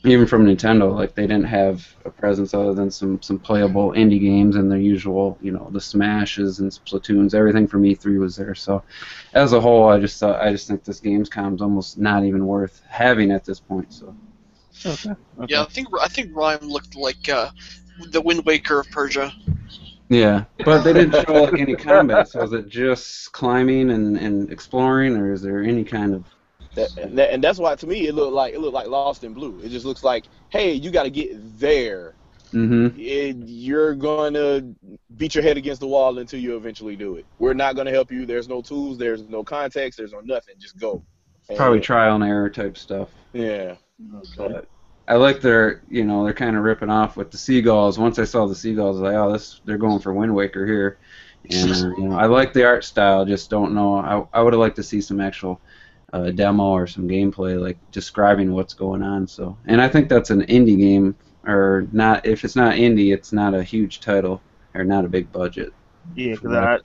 even from Nintendo, like they didn't have a presence other than some playable indie games and their usual, the Smashes and Splatoons. Everything from E3 was there. So as a whole, I just think this Gamescom's almost not even worth having at this point. So. Okay. Yeah, I think Rhyme looked like the Wind Waker of Persia. Yeah, but they didn't show like any combat. So is it just climbing and exploring, or is there any kind of? And that's why to me it looked like Lost in Blue. It just looks like, hey, you got to get there. Mm-hmm. You're gonna beat your head against the wall until you eventually do it. We're not gonna help you. There's no tools. There's no context. There's no nothing. Just go. Probably trial and error type stuff. Yeah. But I like they're kind of ripping off with the seagulls. Once I saw the seagulls, I was like, oh, they're going for Wind Waker here. And I like the art style. Just don't know. I would have liked to see some actual demo or some gameplay, like describing what's going on. So, and I think that's an indie game, or not. If it's not indie, it's not a huge title or not a big budget. Yeah, because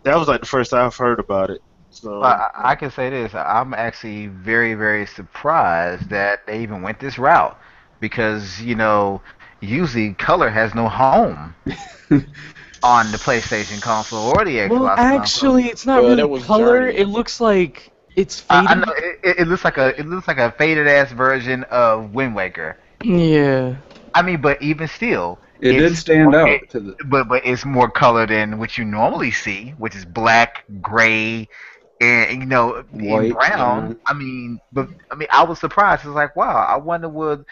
that was like the first I've heard about it. So I can say this: I'm actually very, very surprised that they even went this route, because usually color has no home on the PlayStation console or the Xbox Well, console. actually, it's not Well, that really was color. Journey. It looks like it's I faded. know it looks like a faded ass version of Wind Waker. Yeah. I mean, but even still, It did stand out to the. but it's more color than what you normally see, which is black, gray, and White, and brown. yeah. I mean, I was surprised. It's like, wow, I wonder would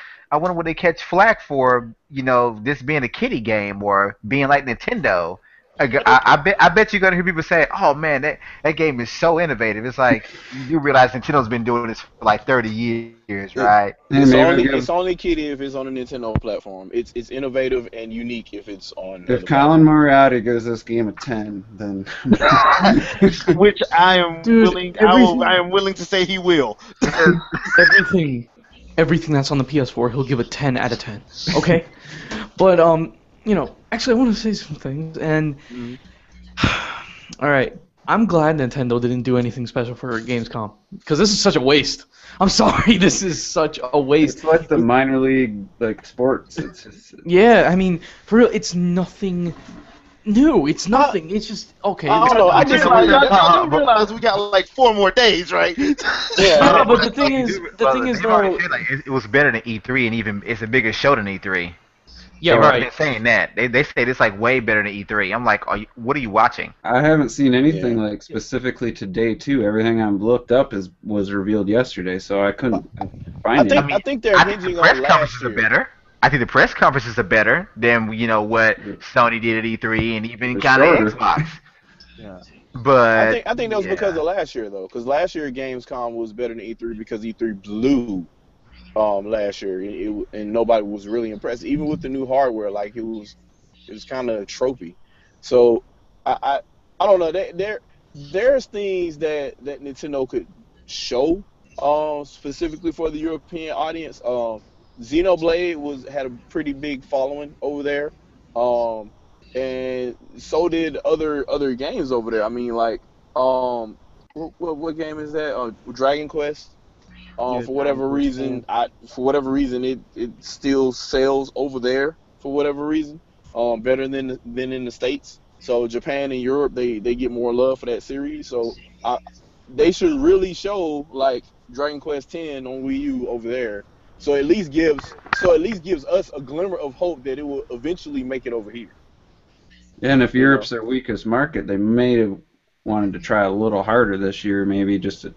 they catch flack for this being a kiddie game or being like Nintendo. I bet you're gonna hear people say, "Oh man, that game is so innovative." It's like you realize Nintendo's been doing this for like 30 years, right? It's only kiddie if it's on a Nintendo platform. It's innovative and unique if it's on. If Colin Moriarty gives this game a 10, then which I am Dude, willing. everything- I am willing to say he will. Everything that's on the PS4, he'll give a 10 out of 10. Okay? But actually, I want to say some things, and all right, I'm glad Nintendo didn't do anything special for Gamescom, because this is such a waste. I'm sorry, this is such a waste. it's like the minor league like sports. It's just Yeah, I mean, for real, it's nothing new. It's nothing. It's just okay. I don't know. I You just realize, realized. y'all do realize we got like 4 more days, right? No, but the thing is, They've already said like it was better than E3, and even it's a bigger show than E3. yeah, They've already right. been saying that. They said it's like way better than E3. I'm like, what are you watching? I haven't seen anything Yeah. like specifically to day two. Everything I'm looked up was revealed yesterday, so I couldn't find I anything. think they're I think the hinging press on last conferences are year. better. I think the press conferences are better than what Sony did at E3 and even They're kind of shorter. Xbox. Yeah. But I think that was because yeah. of last year though, because last year Gamescom was better than E3 because E3 blew last year, and nobody was really impressed, even with the new hardware. Like it was kind of tropey. So I don't know. There's things that Nintendo could show specifically for the European audience. Xenoblade had a pretty big following over there. And so did other games over there. I mean, like what game is that? Dragon Quest. Yeah, For whatever reason, it still sells over there for whatever reason. Better than in the States. So Japan and Europe, they get more love for that series. So they should really show like Dragon Quest X on Wii U over there. So at least gives us a glimmer of hope that it will eventually make it over here. And if You know. Europe's their weakest market, they may have wanted to try a little harder this year, maybe just to,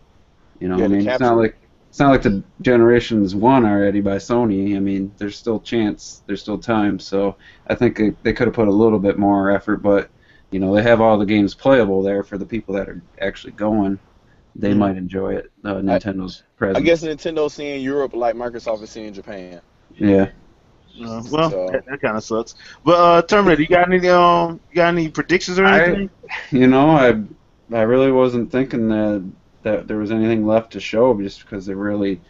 Yeah, I to mean, capture it. it's not like the generation's won already by Sony. I mean, there's still chance, there's still time. So I think they could have put a little bit more effort, but they have all the games playable there for the people that are actually going. They might enjoy it. Nintendo's I guess presence. Nintendo's seeing Europe like Microsoft is seeing Japan. Yeah. Well, So that kind of sucks. But Terminator, you got any predictions or I, anything? I really wasn't thinking that there was anything left to show, just because they really,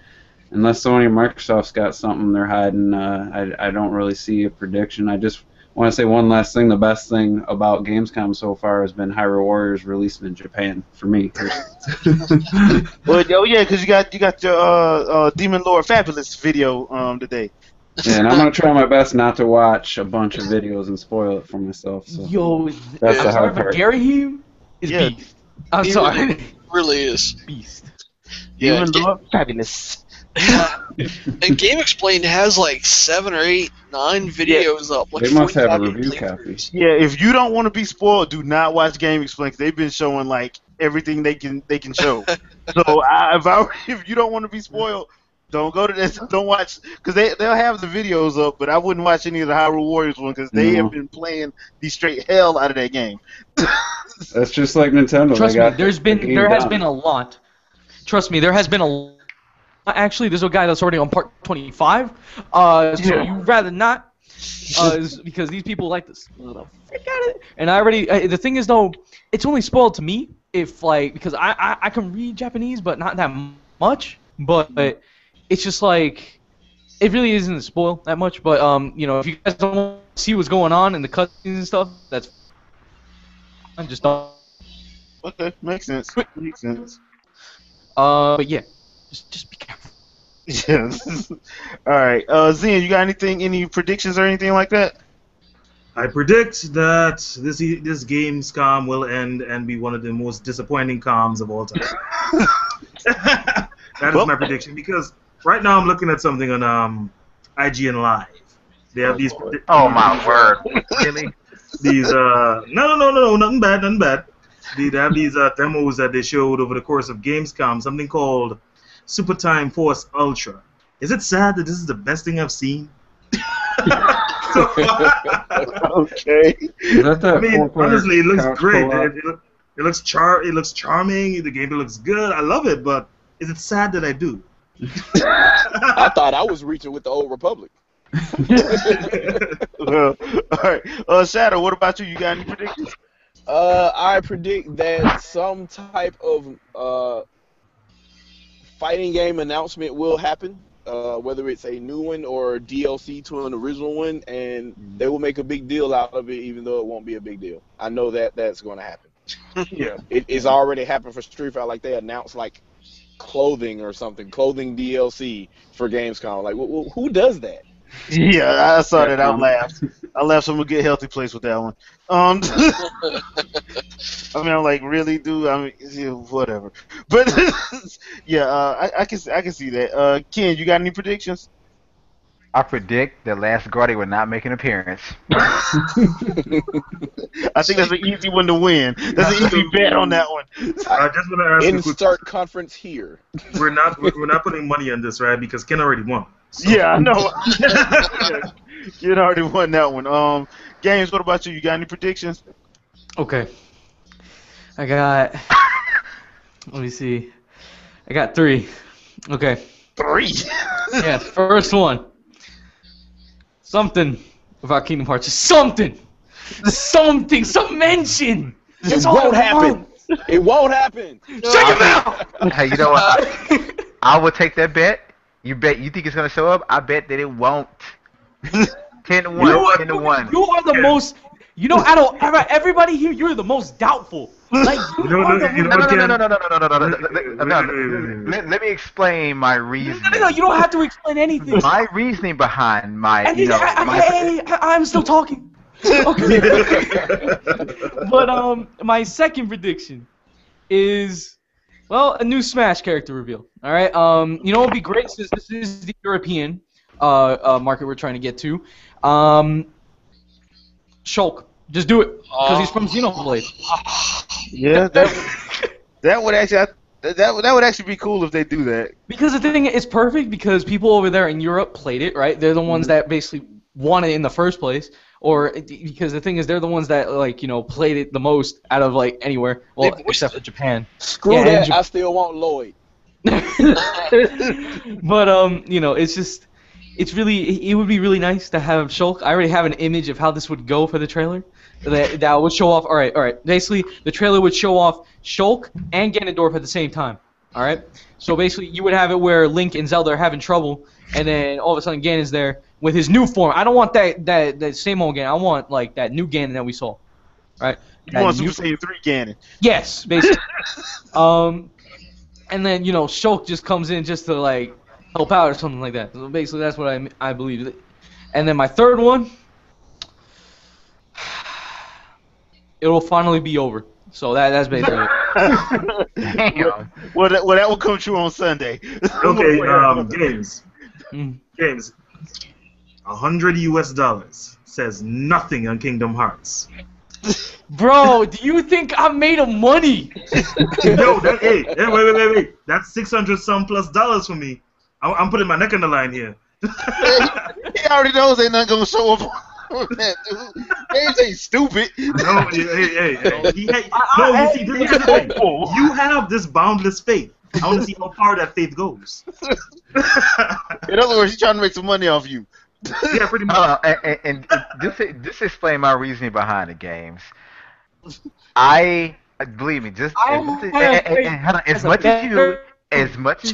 unless Sony and Microsoft's got something they're hiding, I don't really see a prediction. I just want to say one last thing. The best thing about Gamescom so far has been Hyrule Warriors releasing in Japan for me. Well, yeah, because you got your Demon Lord Fabulous video today. Yeah, and I'm gonna try my best not to watch a bunch of videos and spoil it for myself. So Yo, that's I'm the sorry, hard but part. Gary Hume is Yeah. beast. I'm He sorry, Really is. beast. Yeah, Demon Lord Fabulous. and Game Explained has like 7 or 8, 9 videos up. Like They must have a 45 review playthroughs. copy. Yeah, if you don't want to be spoiled, do not watch Game Explain. 'Cause they've been showing like everything they can show. So if you don't want to be spoiled, don't go to this. Don't watch because they'll have the videos up, but I wouldn't watch any of the Hyrule Warriors one because they No. have been playing the straight hell out of that game. That's just like Nintendo. Trust They me, got the game there has done. been a lot. Trust me, there has been a. Actually, there's a guy that's already on part 25. So you'd rather not, because these people like to spoil the frick out of it. And I already. The thing is though, it's only spoiled to me if like because I can read Japanese, but not that much. But it's just like it really isn't spoiled that much. But if you guys don't want to see what's going on in the cutscenes and stuff, that's fine. Just don't. Okay, makes sense. Makes sense. But yeah, just be careful. Yeah. All right, Zen, you got any predictions or anything like that? I predict that this Gamescom will end and be one of the most disappointing comms of all time. That is my prediction because right now I'm looking at something on IGN Live. They have these. Oh my word! Really? These no, nothing bad. They have these demos that they showed over the course of Gamescom. Something called Super Time Force Ultra. Is it sad that this is the best thing I've seen? So, Okay. Is that I mean, four-player honestly, it looks couch great. co-op? It looks charming. The gameplay looks good. I love it, but is it sad that I do? I thought I was reaching with the Old Republic. Well, all right. Shadow, what about you? You got any predictions? I predict that some type of fighting game announcement will happen, whether it's a new one or DLC to an original one, and they will make a big deal out of it, even though it won't be a big deal. I know that's going to happen. Yeah. It's already happened for Street Fighter. Like they announced clothing or something, clothing DLC for Gamescom. Like who does that? Yeah, I saw Yeah, that. I Tom. laughed. I laughed from a good, healthy place with that one. I mean, I'm like, really, dude? I mean, yeah, whatever. But yeah, I can see that. Ken, you got any predictions? I predict the last Guardian will not make an appearance. I think that's an easy one to win. That's an easy bet on that one. I just want to ask you a quick Insert conference here. we're not putting money on this, right? Because Ken already won. So. Yeah, I know. You already won that one. Games. What about you? You got any predictions? Okay. I got. Let me see. I got 3. Okay. 3. Yeah, first one. Something about Kingdom Hearts. Just something. Something. Some mention. It won't happen. It won't happen. Shut your mouth. Hey, you know what? I will take that bet. You think it's gonna show up? I bet that it won't. 10 to 1. know what? 10 to 1. You are the most. You know, out of everybody here, you're the most doubtful. Like you No, are no, the you know No, what, no, no, Ken? no, no, no, no, no, no, no, no, no, Wait. Let me explain my reasoning. No, you don't have to explain anything. My reasoning behind my, And you know, I'm still talking. Okay. But my second prediction is, well, a new Smash character reveal. All right. You know, it'd be great since this is the European market we're trying to get to. Shulk, just do it because he's from Xenoblade. Yeah, that would actually that would actually be cool if they do that. Because the thing is perfect because people over there in Europe played it, right? They're the ones that basically won it in the first place. Or because the thing is, they're the ones that played it the most out of like anywhere, well, except for Japan. Screw Yeah, that. and I still want Lloyd. But it's just, it would be really nice to have Shulk. I already have an image of how this would go for the trailer. That would show off. All right. Basically, the trailer would show off Shulk and Ganondorf at the same time. All right. So basically, you would have it where Link and Zelda are having trouble, and then all of a sudden Ganon's there with his new form. I don't want that same old Ganon. I want like that new Ganon that we saw. Right. You want Super Saiyan 3 Ganon? Yes, basically. And then Shulk just comes in just to like help out or something like that. So basically, that's what I believe. And then my third one, it will finally be over. So that's basically it. damn. Well, that will come true on Sunday. Okay, games. Mm. Games. $100 says nothing on Kingdom Hearts. Bro, do you think I'm made of money? No, wait. That's 600 some plus dollars for me. I'm putting my neck on the line here. He already knows ain't nothing gonna show up on that, dude. Games ain't stupid. No, hey. No, you see, this is the thing. You have this boundless faith. I want to see how far that faith goes. In other words, he's trying to make some money off you. Yeah, pretty much. And just explain my reasoning behind the games. I believe me, just as much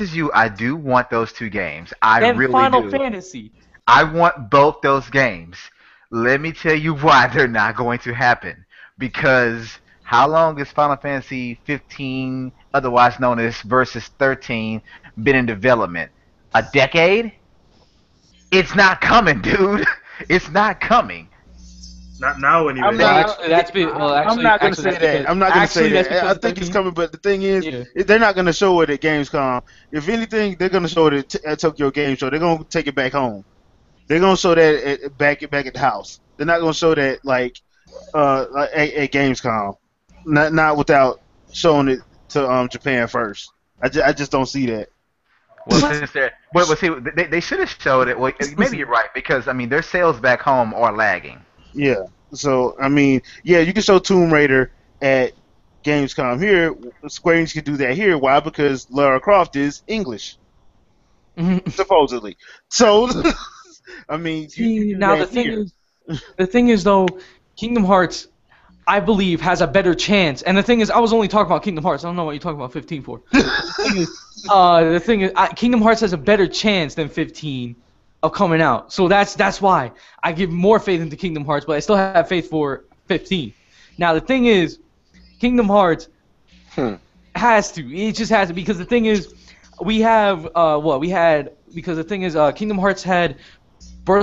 as you, I do want those 2 games. I And really Final do. Fantasy. I want both those games. Let me tell you why they're not going to happen. Because how long has Final Fantasy 15, otherwise known as Versus 13, been in development? A decade? It's not coming, dude. It's not coming. Not now, anyway. I'm not- I'm not gonna say that. I'm not gonna say that. I think it's coming, but the thing is, they're not gonna show it at Gamescom. If anything, they're gonna show it at Tokyo Game Show. They're gonna take it back home. They're gonna show that back at the house. They're not gonna show that at Gamescom. Not without showing it to Japan first. I just don't see that. Well, see, they should have showed it. Well, maybe you're right because I mean their sales back home are lagging. Yeah. So I mean, yeah, you can show Tomb Raider at Gamescom here. Square Enix can do that here. Why? Because Lara Croft is English, supposedly. So I mean, the thing is though, Kingdom Hearts, I believe, has a better chance. And the thing is, I was only talking about Kingdom Hearts. I don't know what you're talking about 15 for. The thing is, Kingdom Hearts has a better chance than 15 of coming out. So that's why I give more faith into Kingdom Hearts, but I still have faith for 15. Now the thing is, Kingdom Hearts has to. It just has to because the thing is, we have we had because the thing is, Kingdom Hearts had no,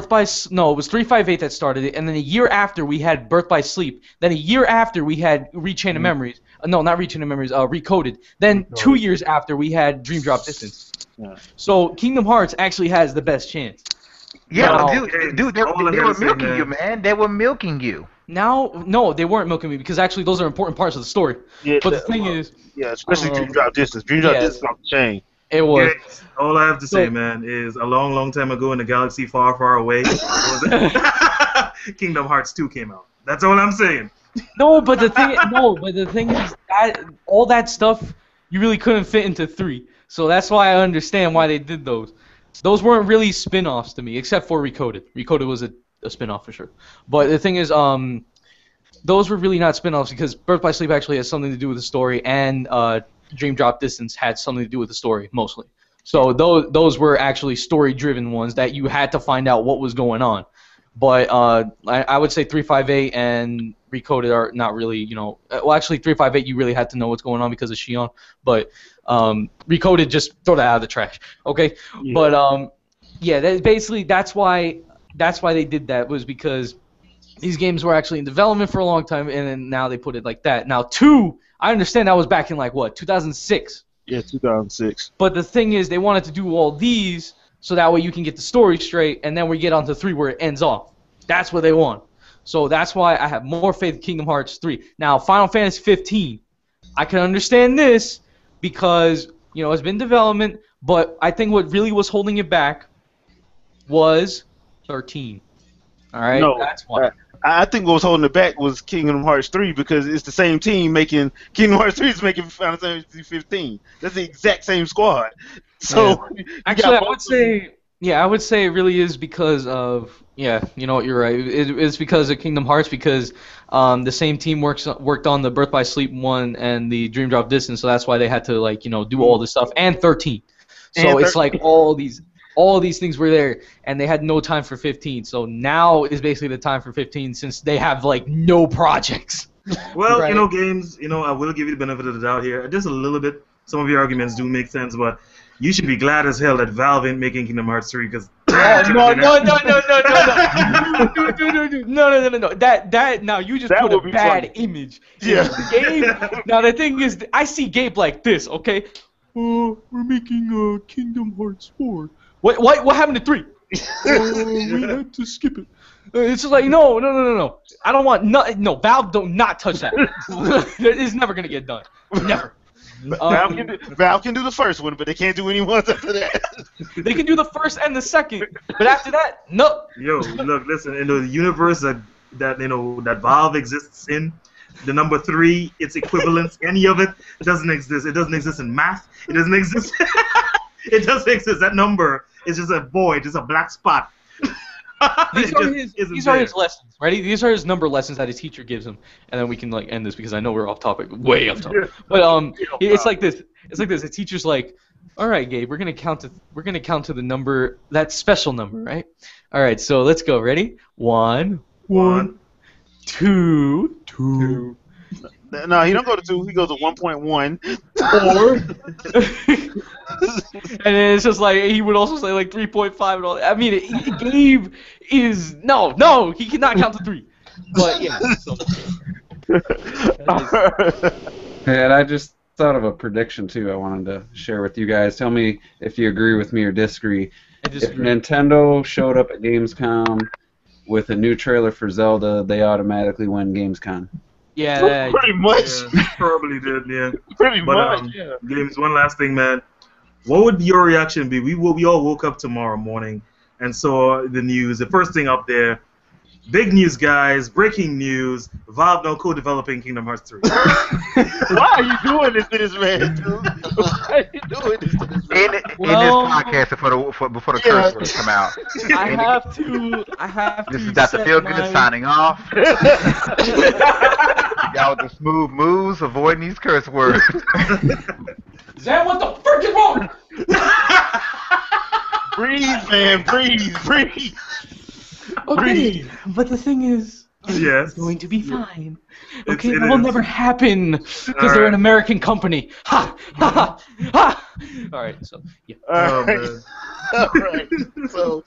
it was 358 that started it, and then a year after we had Birth by Sleep. Then a year after we had Rechain of Memories. No, not Rechain of Memories. Recoded. Then 2 years after we had Dream Drop Distance. Yeah. So Kingdom Hearts actually has the best chance. Yeah, Now- dude, they were milking you, man. They were milking you. Now, no, they weren't milking me because actually those are important parts of the story. Yeah, But the thing is, yeah, especially Dream Drop Distance. Dream Drop yeah. Distance off the chain. it was. Guys, all I have to say, man, is a long, long time ago in a galaxy far, far away, Kingdom Hearts 2 came out. That's all I'm saying. No, but the thing is that all that stuff you really couldn't fit into 3. So that's why I understand why they did those. Those weren't really spin-offs to me, except for Recoded. Recoded was a spin-off for sure. But the thing is, those were really not spin-offs because Birth by Sleep actually has something to do with the story, and Dream Drop Distance had something to do with the story mostly. So those were actually story-driven ones that you had to find out what was going on. But I would say 358 and Recoded are not really, well, actually 358 you really had to know what's going on because of Shion, but Recoded, just throw that out of the trash, okay? Yeah. But yeah, that's why they did that, was because these games were actually in development for a long time, and then now they put it like that. Now 2, I understand that was back in 2006. Yeah, 2006. But the thing is, they wanted to do all these so that way you can get the story straight, and then we get on to 3 where it ends off. That's what they want. So that's why I have more faith in Kingdom Hearts 3. Now, Final Fantasy 15, I can understand this because, it's been development, but I think what really was holding it back was 13. All right? No, That's why. I think what was holding it back was Kingdom Hearts 3 because it's the same team making Kingdom Hearts 3 is making Final Fantasy 15. That's the exact same squad. So Actually, I would say it really is because of you're right. It's because of Kingdom Hearts because the same team worked on the Birth by Sleep 1 and the Dream Drop Distance, so that's why they had to do all this stuff, and 13. So it's like all these things were there, and they had no time for 15. So now is basically the time for 15 since they have no projects. Well, Right. games, I will give you the benefit of the doubt here. Just a little bit. Some of your arguments do make sense, but you should be glad as hell that Valve ain't making Kingdom Hearts 3 because. No. That now you just That put a would be bad funny. image. Yeah. Gabe, now the thing is, I see Gabe like this, okay? We're making Kingdom Hearts 4. What happened to 3? We had to skip it. It's just no. I don't want no. Valve do not touch that. It's never gonna get done. Never. Valve can do the first one, but they can't do any ones after that. They can do the first and the second, but after that, no. Yo, look, listen. In the universe that Valve exists in, the number 3, its equivalence, any of it doesn't exist. It doesn't exist in math. It doesn't exist. It doesn't exist. That number is just a void, just a black spot. These are his lessons. Ready? These are his number lessons that his teacher gives him, and then we can end this because I know we're off topic, way off topic. But it's like this. It's like this. The teacher's like, "All right, Gabe, we're gonna count to the number, that special number, right? All right, so let's go. Ready? 1, 2. No, he don't go to 2. He goes to 1.1. 4. And then it's just he would also say 3.5 and all that. I mean, Gabe is no, he cannot count to 3. But yeah. And I just thought of a prediction too. I wanted to share with you guys. Tell me if you agree with me or disagree. I disagree. If Nintendo showed up at Gamescom with a new trailer for Zelda, they automatically win Gamescom. Yeah. Pretty much. Yeah, probably did, yeah. Pretty But much. Yeah. Games, one last thing, man. What would your reaction be? We all woke up tomorrow morning and saw the news. The first thing up there, big news, guys, breaking news, Valve now co-developing Kingdom Hearts 3. Why are you doing this to this man, dude? Why are you doing this to this man? In this podcast before the curse words come out. I have to. This is Dr. Feelgood signing off. Y'all with the smooth moves, avoiding these curse words. Zan, what the frick is wrong? Breathe, man, breathe. Okay, but the thing is, Yes. It's going to be fine. It's- Okay, it that will is. never happen because they're Alright. an American company. Ha ha ha ha. All right, so yeah. All Oh, right. man. All right. So,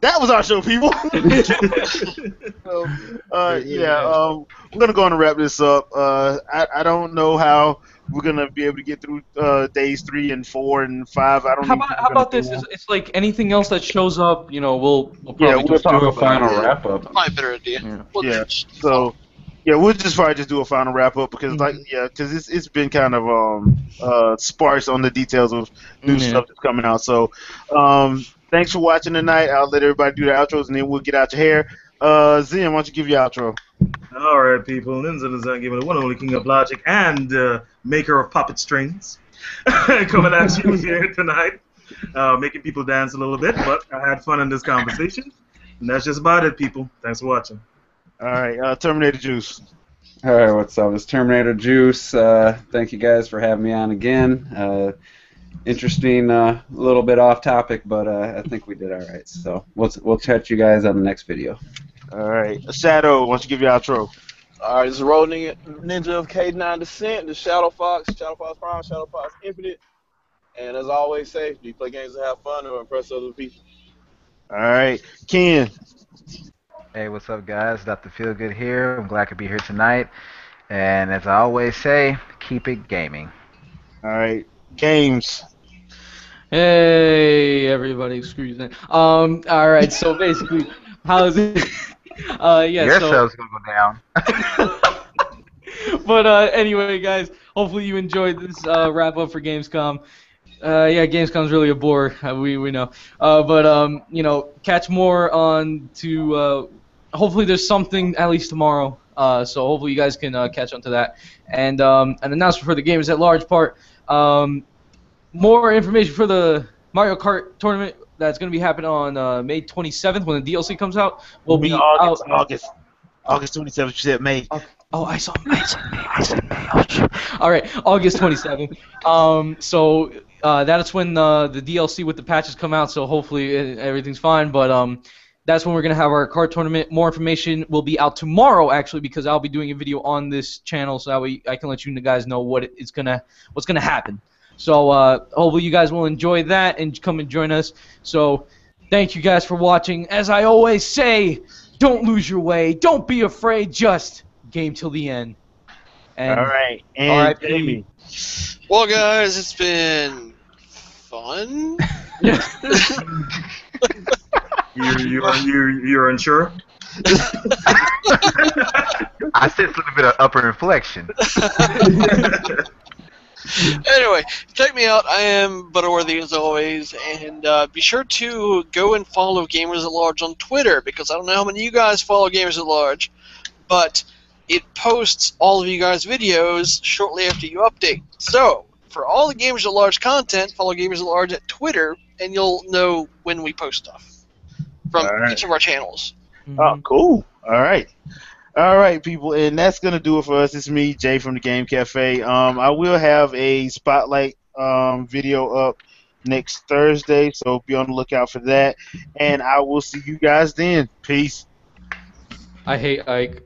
that was our show, people. So, we're gonna go on and wrap this up. I don't know how we're gonna be able to get through days 3 and 4 and 5. I don't How even about think how we're gonna about do this? them. It's like anything else that shows up, we'll Yeah, probably we'll just talk Do a about it. final Yeah. wrap up. Probably a better idea. Yeah. We'll Yeah. just So, yeah, we'll just probably just do a final wrap up because, Mhm. because it's been kind of sparse on the details of new Yeah. stuff that's coming out. So, thanks for watching tonight. I'll let everybody do the outros and then we'll get out your hair. Zen, why don't you give your outro? Alright, people. Ninja Design Gamer, the one and only king of logic and maker of puppet strings. Coming at you here tonight. Making people dance a little bit, but I had fun in this conversation. And that's just about it, people. Thanks for watching. All right, Terminator Juice. All right, what's up? It's Terminator Juice. Thank you guys for having me on again. Interesting, little bit off topic, but I think we did all right. So we'll catch you guys on the next video. All right, Shadow, why don't you give your outro? All right, this is Road Ninja of K9 Descent, the Shadow Fox Prime, Shadow Fox Infinite. And as I always say, do you play games to have fun or impress other people? All right, Ken. Hey, what's up, guys? Dr. Feelgood here. I'm glad I could be here tonight. And as I always say, keep it gaming. All right, Games. Hey everybody, excuse me. All right, so basically, how's it? Yeah. Your So, show's gonna go down. but anyway, guys, hopefully you enjoyed this wrap up for Gamescom. Yeah, Gamescom's really a bore. We know. But catch more on to. Hopefully, there's something at least tomorrow. So hopefully you guys can catch on to that. And an announcement for the Gamers at Large part. More information for the Mario Kart tournament that's going to be happening on May 27th when the DLC comes out. Will be out. August 27th. You said May. Oh, I said May. Oh, shoot. All right, August 27th. So that's when the DLC with the patches come out. So hopefully everything's fine. But that's when we're gonna have our card tournament. More information will be out tomorrow, actually, because I'll be doing a video on this channel, so that way I can let you guys know what's gonna happen. So hopefully you guys will enjoy that and come and join us. So thank you guys for watching. As I always say, don't lose your way. Don't be afraid. Just game till the end. And All right, and R.I.P. Jamie. Well, guys, it's been fun. You're unsure? I sense a little bit of upper inflection. Anyway, check me out. I am Butterworthy as always, and be sure to go and follow Gamers at Large on Twitter, because I don't know how many of you guys follow Gamers at Large, but it posts all of you guys' videos shortly after you update. So, for all the Gamers at Large content, follow Gamers at Large at Twitter, and you'll know when we post stuff from All right. each of our channels. Oh, cool. All right, people, and that's gonna do it for us. It's me, Jay from the Game Cafe. I will have a spotlight video up next Thursday, so be on the lookout for that. And I will see you guys then. Peace. I hate Ike.